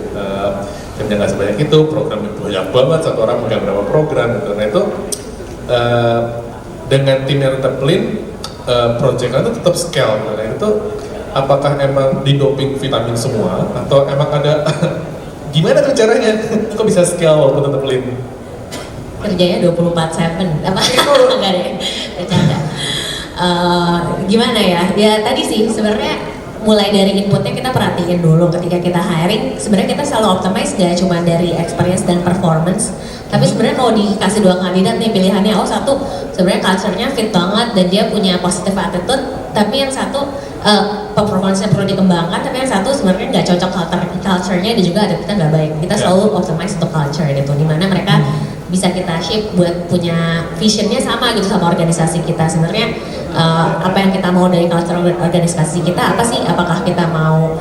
timnya nggak sebanyak itu, programnya banyak banget, satu orang megang berapa program gitu. Nah itu dengan tim yang tetap lean, project-nya itu tetap scale. Nah itu apakah emang didoping vitamin semua, atau emang ada gimana tuh caranya? Kok bisa scale walaupun tetap lean? Kerjanya 24/7, apa? Enggak deh, bercanda. Gimana ya? Ya tadi sih sebenarnya mulai dari inputnya kita perhatiin dulu ketika kita hiring. Sebenarnya kita selalu optimize gak cuma dari experience dan performance, tapi sebenarnya mau dikasih dua kandidat nih pilihannya, oh satu sebenarnya culture-nya fit banget dan dia punya positive attitude, tapi yang satu performance-nya perlu dikembangkan, tapi yang satu sebenarnya nggak cocok culture-nya dan juga ada kita nggak baik. Kita selalu optimize untuk culture gitu, dimana mereka bisa kita shape buat punya visionnya sama gitu sama organisasi kita. Sebenarnya apa yang kita mau dari culture organisasi kita apa sih? Apakah kita mau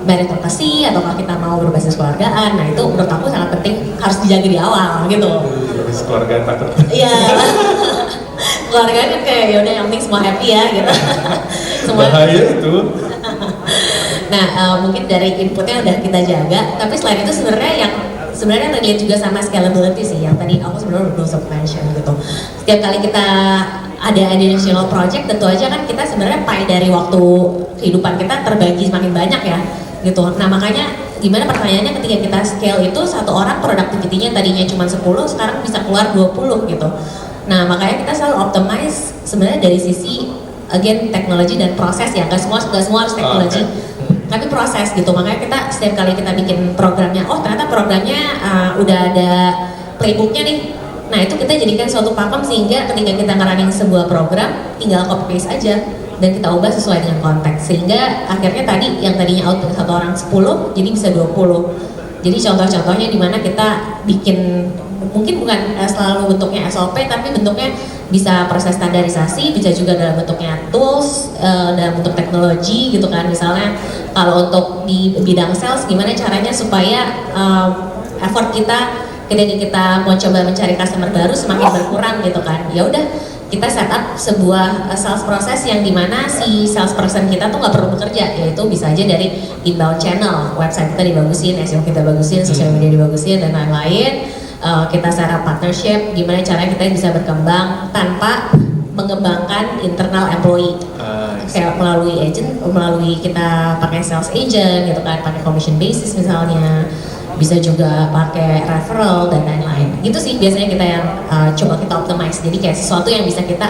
meritokrasi ataukah kita mau berbasis keluargaan? Nah itu menurut aku sangat penting, harus dijaga di awal gitu. Berbasis keluargaan takut. Iya. Keluarga kan kayak yaudah yang penting semua happy ya gitu. Semua bahaya itu. Nah mungkin dari inputnya udah kita jaga, tapi selain itu sebenarnya relate juga sama scalability sih yang tadi aku sebenarnya belum sempat mention gitu. Setiap kali kita ada additional project, tentu aja kan kita sebenarnya pie dari waktu kehidupan kita terbagi semakin banyak ya gitu. Nah makanya gimana pertanyaannya ketika kita scale itu satu orang productivity-nya tadinya cuma 10, sekarang bisa keluar 20 gitu. Nah makanya kita selalu optimize sebenarnya dari sisi again teknologi dan proses ya, nggak semua harus teknologi, tapi proses gitu. Makanya kita setiap kali kita bikin programnya, oh ternyata programnya udah ada playbooknya nih. Nah itu kita jadikan suatu pakem sehingga ketika kita ngerunning sebuah program tinggal copy paste aja dan kita ubah sesuai dengan konteks, sehingga akhirnya tadi yang tadinya output satu orang 10 jadi bisa 20. Jadi contoh-contohnya di mana kita bikin mungkin bukan selalu bentuknya SOP, tapi bentuknya bisa proses standarisasi, bisa juga dalam bentuknya tools, dalam bentuk teknologi gitu kan. Misalnya kalau untuk di bidang sales gimana caranya supaya effort kita ketika kita mau coba mencari customer baru semakin berkurang gitu kan. Ya udah kita setup sebuah sales process yang dimana si salesperson kita tuh nggak perlu bekerja, yaitu bisa aja dari inbound channel, website kita dibagusin, SEO kita bagusin, sosial media dibagusin dan lain-lain. Kita setup partnership, gimana caranya kita bisa berkembang tanpa mengembangkan internal employee, kayak melalui agent, melalui kita pakai sales agent gitu kan, pakai commission basis misalnya, bisa juga pakai referral dan lain-lain. Gitu sih biasanya kita yang coba kita optimize. Jadi kayak sesuatu yang bisa kita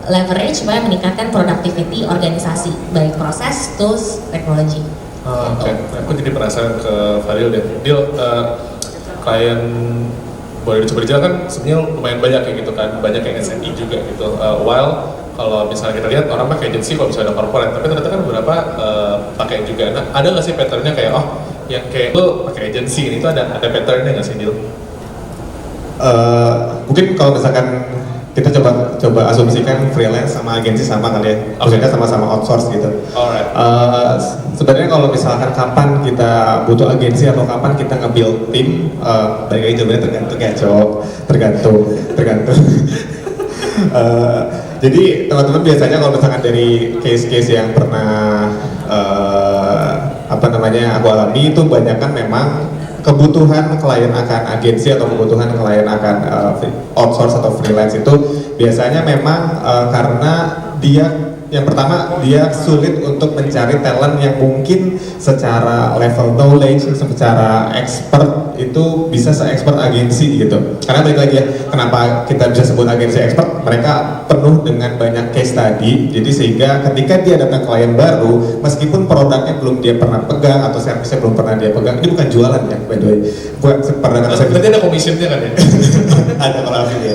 leverage supaya meningkatkan productivity organisasi, baik proses, tools, teknologi. Oke. Aku jadi penasaran ke Fadil deh. Dil, klien boleh dicoba dijelaskan kan sebenarnya lumayan banyak kayak gitu kan, banyak yang SME juga gitu. While kalau misalnya kita lihat orang pakai agency kalau misalnya ada corporate, tapi ternyata kan beberapa pakai juga. Nah, ada nggak sih patternnya kayak yang kayak lo pakai agency ini tuh ada patternnya nggak sih, Dil? Mungkin kalau misalkan kita coba asumsikan freelance sama agensi sama kali ya, maksudnya sama-sama outsource gitu. Alright. Sebenarnya kalau misalkan kapan kita butuh agensi atau kapan kita nge-build tim, balik lagi jawabannya tergantung. Jadi teman-teman biasanya kalau misalkan dari case-case yang pernah aku alami itu banyak kan memang kebutuhan klien akan agensi atau kebutuhan klien akan outsource atau freelance itu biasanya memang karena yang pertama dia sulit untuk mencari talent yang mungkin secara level knowledge, secara expert itu bisa se-expert agensi gitu. Karena balik lagi ya, kenapa kita bisa sebut agensi expert? Mereka penuh dengan banyak case study, jadi sehingga ketika dia datang klien baru, meskipun produknya belum dia pernah pegang atau servisnya belum pernah dia pegang, ini bukan jualan ya, by the way. Pernah Berarti ada commissionnya kan ya? ada kalau ya.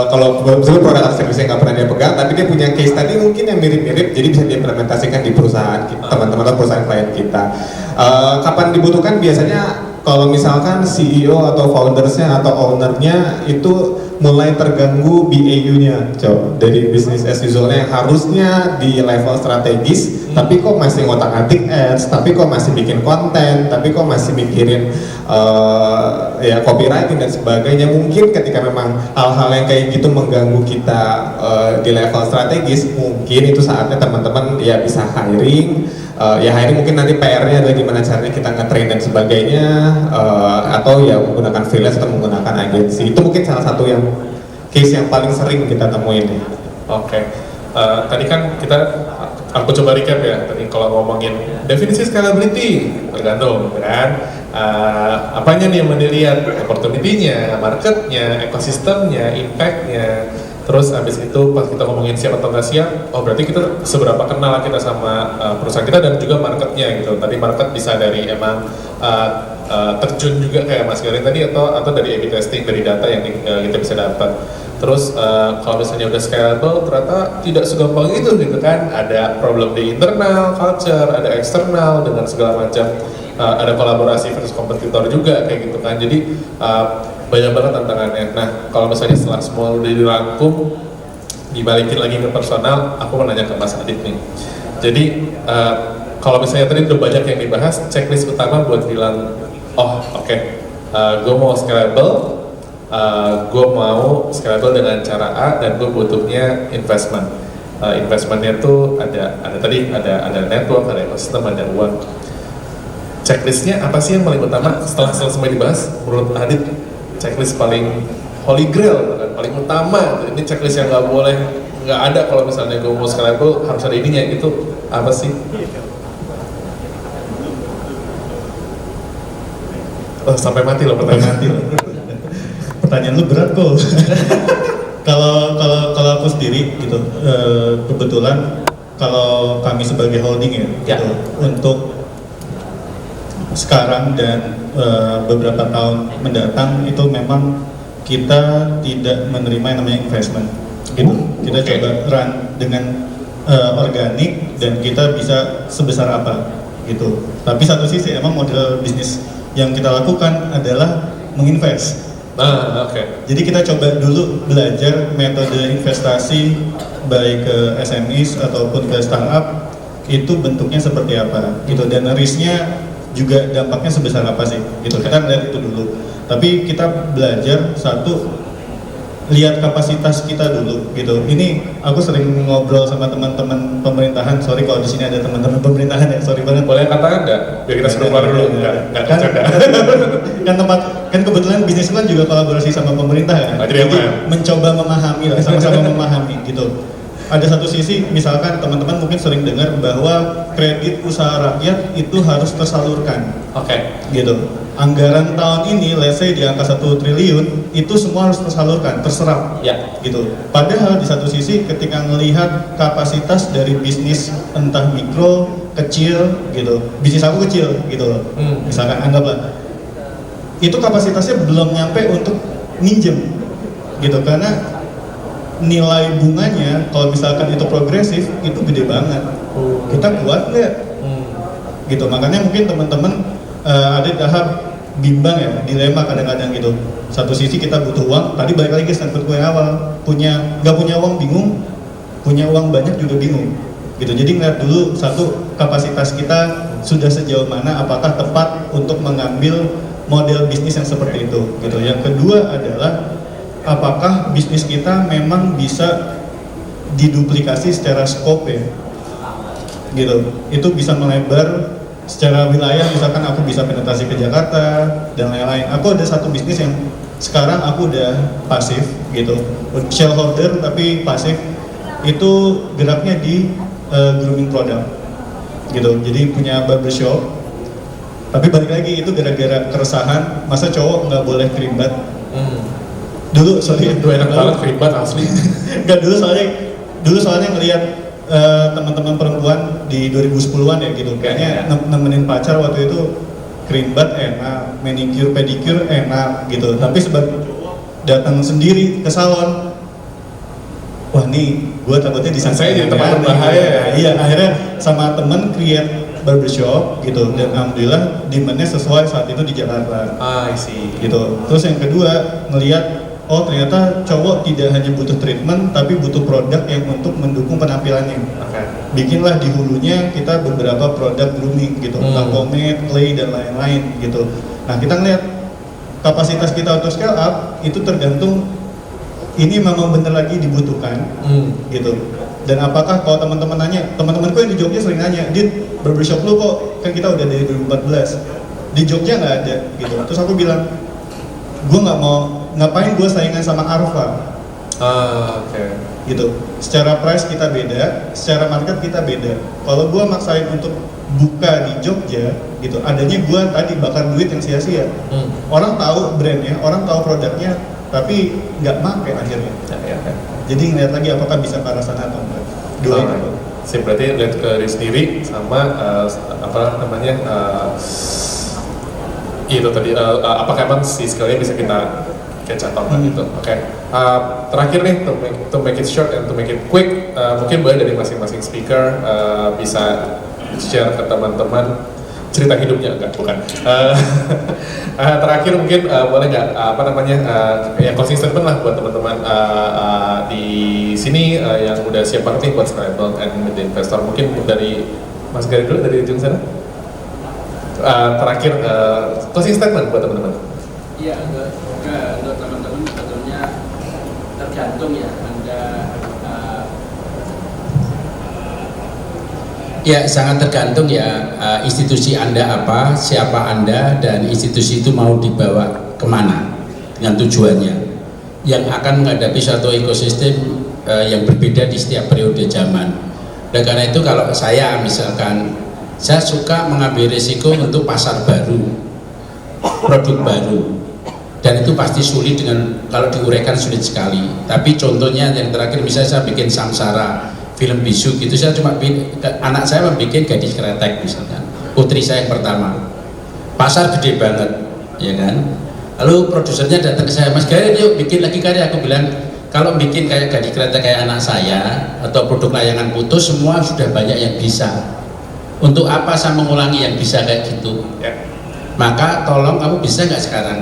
Kalau misalnya produk atau servisnya nggak pernah dia pegang, tapi dia punya case tadi mungkin yang mirip-mirip, jadi bisa diimplementasikan di perusahaan teman-teman atau perusahaan klien kita. Kapan dibutuhkan? Biasanya kalau misalkan CEO atau foundersnya atau ownernya itu mulai terganggu BAU-nya, dari business as usual-nya yang harusnya di level strategis, tapi kok masih ngotak-atik ads, tapi kok masih bikin konten, tapi kok masih mikirin ya copywriting dan sebagainya. Mungkin ketika memang hal-hal yang kayak gitu mengganggu kita di level strategis, mungkin itu saatnya teman-teman ya bisa hiring. Ya hiring mungkin nanti PR-nya adalah gimana caranya kita nge-train dan sebagainya, atau ya menggunakan freelance atau menggunakan agensi. Itu mungkin salah satu yang case yang paling sering kita temuin. Oke. Tadi kan aku coba recap ya, tadi kalau ngomongin definisi scalability, tergantung kan, apanya nih yang dilihat, opportunity-nya, market-nya, ekosistemnya, impact-nya. Terus abis itu pas kita ngomongin siap atau nggak siap, berarti kita seberapa kenal kita sama perusahaan kita dan juga marketnya gitu. Tadi market bisa dari emang terjun juga kayak Mas Garin tadi atau dari A/B testing, dari data yang kita bisa dapat. Terus kalau misalnya udah scalable, ternyata tidak segampang itu gitu kan. Ada problem di internal, culture, ada eksternal dengan segala macam. Ada kolaborasi versus kompetitor juga kayak gitu kan. Jadi banyak banget tantangannya. Nah, kalau misalnya setelah semua udah dirangkum, dibalikin lagi ke personal, aku mau nanya ke Mas Adit nih. Jadi, kalau misalnya tadi udah banyak yang dibahas, checklist utama buat bilang, gue mau scalable, gue mau scalable dengan cara A, dan gue butuhnya investment. Investmentnya tuh ada network, ada ekosistem, ada uang. Checklistnya apa sih yang paling utama setelah semua dibahas? Menurut Adit, checklist paling holy grail, kan? Paling utama. Ini checklist yang nggak ada kalau misalnya gue mau scalable harus ada ininya. Itu apa sih? Sampai mati loh pertanyaan. Pertanyaan lu berat kok. Kalau aku sendiri gitu, kebetulan kalau kami sebagai holding ya. Gitu, untuk sekarang dan beberapa tahun mendatang itu memang kita tidak menerima yang namanya investment gitu. Kita coba run dengan organik dan kita bisa sebesar apa gitu. Tapi satu sisi emang model bisnis yang kita lakukan adalah menginvest. Jadi kita coba dulu belajar metode investasi baik ke SMEs ataupun ke startup itu bentuknya seperti apa gitu, dan risknya juga dampaknya sebesar apa sih gitu. Kita lihat itu dulu, tapi kita belajar satu lihat kapasitas kita dulu gitu. Ini aku sering ngobrol sama teman-teman pemerintahan. Sorry kalau di sini ada teman-teman pemerintahan ya, sorry banget. Boleh katakan nggak? Biar kita suruh keluar dulu. Nggak Kan, bercanda. kan tempat kan kebetulan bisnis kan juga kolaborasi sama pemerintah kan. Ah, jadi Jadi aman. mencoba memahami lah, sama-sama memahami gitu. Ada satu sisi misalkan teman-teman mungkin sering dengar bahwa kredit usaha rakyat itu harus tersalurkan. Oke. Gitu. Anggaran tahun ini, let's say di angka 1 triliun, itu semua harus tersalurkan, terserap. Ya. Gitu. Padahal di satu sisi ketika melihat kapasitas dari bisnis entah mikro, kecil gitu. Bisnis aku kecil gitu loh. Misalkan anggaplah itu kapasitasnya belum nyampe untuk minjem. Gitu karena nilai bunganya kalau misalkan itu progresif itu gede banget. Kita kuat nggak? Gitu. Makanya mungkin teman-teman ada tahap bimbang ya, dilema kadang-kadang gitu. Satu sisi kita butuh uang, tadi balik lagi statement gue awal, nggak punya uang bingung, punya uang banyak juga bingung. Gitu. Jadi ngeliat dulu satu kapasitas kita sudah sejauh mana, apakah tepat untuk mengambil model bisnis yang seperti itu. Gitu. Yang kedua adalah apakah bisnis kita memang bisa diduplikasi secara scope ya, gitu. Itu bisa melebar secara wilayah, misalkan aku bisa penetrasi ke Jakarta dan lain-lain. Aku ada satu bisnis yang sekarang aku udah pasif gitu, shareholder tapi pasif, itu geraknya di grooming product gitu. Jadi punya barbershop, tapi balik lagi itu gara-gara keresahan, masa cowok nggak boleh kerimbat. Dulu Itu enak banget keribat asli. Enggak, dulu soalnya ngelihat teman-teman perempuan di 2010-an ya gitu, kayaknya nemenin pacar waktu itu kerimbat enak, manicure pedicure enak gitu. Tapi sebagai datang sendiri ke salon, wah nih gue takutnya disangka Saya jadi tempat berbahaya ya. Iya, akhirnya sama temen create barbershop gitu, dan alhamdulillah demand-nya sesuai saat itu di Jakarta. I see. Gitu. Terus yang kedua ngelihat, oh ternyata cowok tidak hanya butuh treatment tapi butuh produk yang untuk mendukung penampilannya. Oke. Bikinlah di hulunya kita beberapa produk grooming gitu, entah pomade, clay dan lain-lain gitu. Nah kita ngeliat kapasitas kita untuk scale up itu tergantung ini memang bener lagi dibutuhkan gitu. Dan apakah kalau teman-teman nanya, teman-temanku yang di Jogja sering nanya, Dit, barbershop lu kok kan kita udah dari 2014 di Jogja nggak ada gitu. Terus aku bilang, gue nggak mau, ngapain gue saingan sama Arfa. Oke. Gitu. Secara price kita beda, secara market kita beda. Kalau gue maksain untuk buka di Jogja, gitu, adanya gue tadi bakar duit yang sia-sia. Orang tahu brandnya, orang tahu produknya, tapi nggak make akhirnya. Ya. Jadi ngeliat lagi apakah bisa ke arah sana atau enggak. Dua itu. Sih berarti lihat ke diri sendiri sama apa namanya itu tadi apakah emang si skillnya bisa kita catch atau enggak gitu. Oke. Terakhir nih to make it short and to make it quick, mungkin boleh dari masing-masing speaker bisa share ke teman-teman cerita hidupnya, enggak bukan. Terakhir mungkin boleh nggak apa namanya ya closing statement lah buat teman-teman di sini yang udah siap banget nih buat Scrabble and meet the investor. Mungkin dari Mas Gary dulu dari ujung sana. Terakhir closing statement buat teman-teman. Iya, untuk teman-teman sebetulnya tergantung ya Anda. Ya sangat tergantung ya institusi Anda apa, siapa Anda, dan institusi itu mau dibawa kemana dengan tujuannya yang akan menghadapi suatu ekosistem yang berbeda di setiap periode zaman. Dan karena itu kalau saya misalkan, saya suka mengambil risiko untuk pasar baru, produk baru, dan itu pasti sulit dengan kalau diuraikan sulit sekali. Tapi contohnya yang terakhir misalnya saya bikin Samsara film bisu gitu, saya cuma anak saya membuat Gadis Kretek misalkan, putri saya yang pertama, pasar gede banget ya kan. Lalu produsernya datang ke saya, Mas Gary yuk bikin lagi karya. Aku bilang kalau bikin kayak Gadis Kretek kayak anak saya atau produk layangan putus semua sudah banyak yang bisa, untuk apa saya mengulangi yang bisa kayak gitu ya. Maka tolong kamu bisa nggak sekarang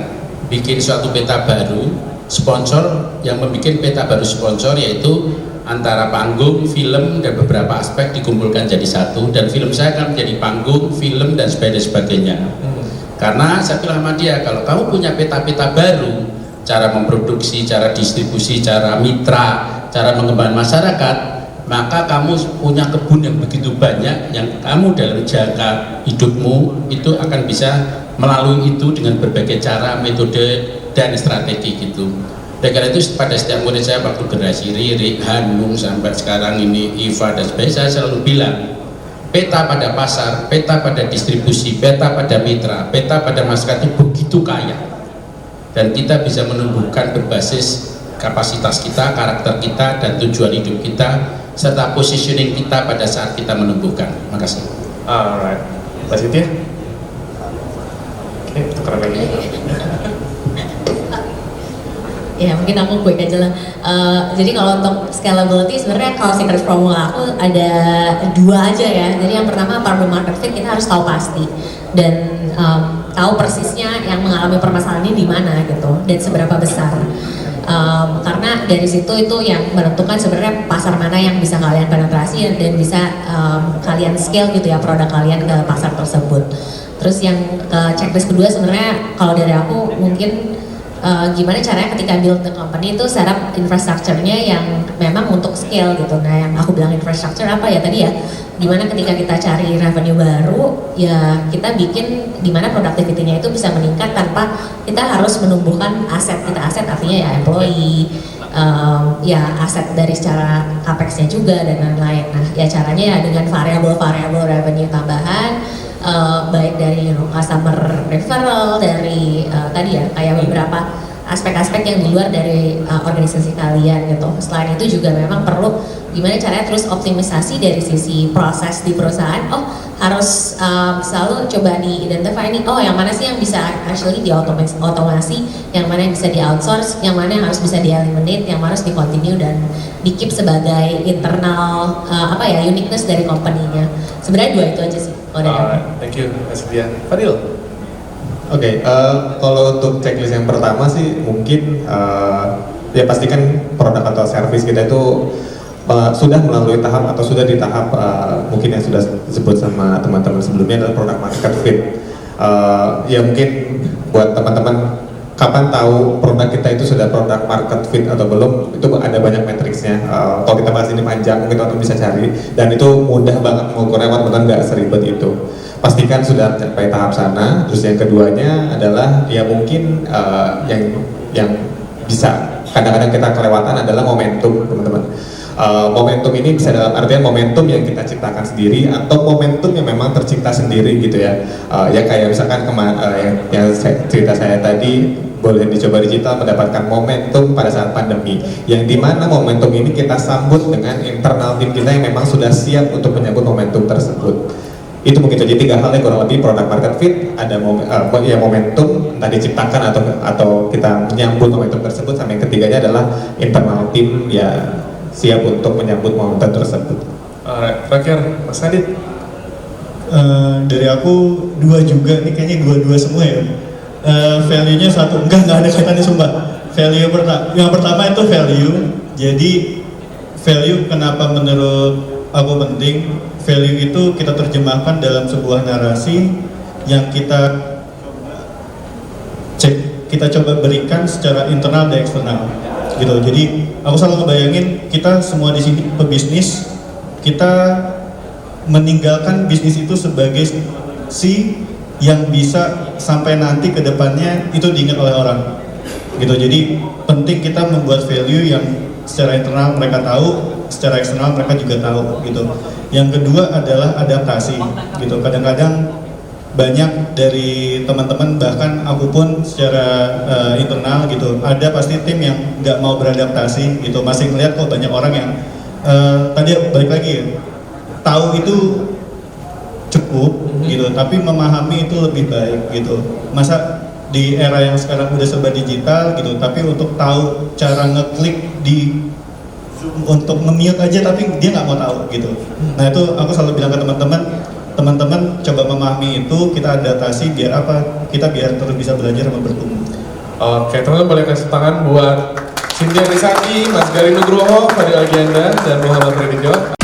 bikin suatu peta baru, sponsor yang membuat peta baru sponsor, yaitu antara panggung, film, dan beberapa aspek dikumpulkan jadi satu, dan film saya akan menjadi panggung, film, dan sebagainya. Karena saya bilang sama dia, kalau kamu punya peta-peta baru, cara memproduksi, cara distribusi, cara mitra, cara mengembangkan masyarakat, maka kamu punya kebun yang begitu banyak yang kamu dalam jangka hidupmu itu akan bisa melalui itu dengan berbagai cara, metode, dan strategi gitu. Dan karena itu pada setiap murid saya waktu generasi Riri, Hanung, sampai sekarang ini Iva dan sebagainya, saya selalu bilang peta pada pasar, peta pada distribusi, peta pada mitra, peta pada masyarakat itu begitu kaya, dan kita bisa menumbuhkan berbasis kapasitas kita, karakter kita, dan tujuan hidup kita, serta positioning kita pada saat kita menumbuhkan. Makasih. Alright, Mbak Cynthia? Oke, tukeran lagi. Ya mungkin aku quick aja lah. Jadi kalau untuk scalability sebenarnya kalau secret formula aku ada dua aja ya. Jadi yang pertama product market fit kita harus tahu pasti dan tahu persisnya yang mengalami permasalahan ini di mana gitu dan seberapa besar. Karena dari situ itu yang menentukan sebenarnya pasar mana yang bisa kalian penetrasi dan bisa kalian scale gitu ya produk kalian ke pasar tersebut. Terus yang checklist kedua sebenarnya kalau dari aku mungkin gimana caranya ketika build the company itu setup infrastrukturnya yang memang untuk scale gitu. Nah yang aku bilang infrastructure apa ya tadi ya, gimana ketika kita cari revenue baru ya kita bikin dimana productivity-nya itu bisa meningkat tanpa kita harus menumbuhkan aset kita. Aset artinya ya employee, ya aset dari secara capex-nya juga dan lain-lain. Nah ya caranya ya dengan variabel-variabel revenue tambahan, baik dari customer referral, dari tadi ya kayak beberapa aspek-aspek yang di luar dari organisasi kalian gitu. Selain itu juga memang perlu gimana caranya terus optimisasi dari sisi proses di perusahaan. Oh harus selalu coba di-identify nih, oh yang mana sih yang bisa actually di-otomasi, yang mana yang bisa di-outsource, yang mana yang harus bisa di-eliminate, yang mana harus di-continue dan di-keep sebagai internal uniqueness dari company-nya. Sebenarnya dua itu aja sih. Thank you, Mas Cynthia. Fadil? Oke, kalau untuk checklist yang pertama sih mungkin ya pastikan produk atau service kita itu sudah melalui tahap atau sudah di tahap mungkin yang sudah disebut sama teman-teman sebelumnya adalah product market fit. Ya mungkin buat teman-teman kapan tahu produk kita itu sudah product market fit atau belum, itu ada banyak matriksnya. Kalau kita bahas ini panjang mungkin teman-teman bisa cari dan itu mudah banget mengukurnya, teman-teman nggak seribet itu. Pastikan sudah sampai tahap sana. Terus yang keduanya adalah ya mungkin yang bisa kadang-kadang kita kelewatan adalah momentum, teman-teman. Momentum ini bisa dalam artian momentum yang kita ciptakan sendiri atau momentum yang memang tercipta sendiri gitu ya. Ya kayak misalkan yang cerita saya tadi, boleh dicoba digital mendapatkan momentum pada saat pandemi, yang dimana momentum ini kita sambut dengan internal tim kita yang memang sudah siap untuk menyambut momentum tersebut. Itu mungkin jadi tiga hal yang kurang lebih product market fit, ada momentum entah diciptakan atau kita menyambut momentum tersebut, sama yang ketiganya adalah internal tim ya siap untuk menyambut momentum tersebut. Terakhir, Mas Adit. Dari aku dua juga, ini kayaknya dua-dua semua ya. Value-nya satu, enggak ada kaitannya sumpah. Yang pertama itu value. Jadi value kenapa menurut aku penting? Value itu kita terjemahkan dalam sebuah narasi yang kita coba berikan secara internal dan eksternal gitu. Jadi aku selalu ngebayangin kita semua di sini pebisnis, kita meninggalkan bisnis itu sebagai si yang bisa sampai nanti ke depannya itu diingat oleh orang gitu. Jadi penting kita membuat value yang secara internal mereka tahu, secara eksternal mereka juga tahu gitu. Yang kedua adalah adaptasi gitu. Kadang-kadang banyak dari teman-teman, bahkan aku pun secara internal gitu, ada pasti tim yang nggak mau beradaptasi gitu, masih ngeliat kok banyak orang yang tadi balik lagi ya, tahu itu cukup gitu, tapi memahami itu lebih baik gitu. Masa di era yang sekarang udah serba digital gitu, tapi untuk tahu cara ngeklik di Zoom untuk nge-mute aja tapi dia nggak mau tahu gitu. Nah itu aku selalu bilang ke teman-teman coba memahami itu, kita adaptasi biar apa? Kita biar terus bisa belajar dan bertumbuh. Oke, teman-teman boleh kasih tangan buat Cynthia Rizaki, Mas Garin Nugroho, Fadil Agianda, dan Muhammad Freddy John.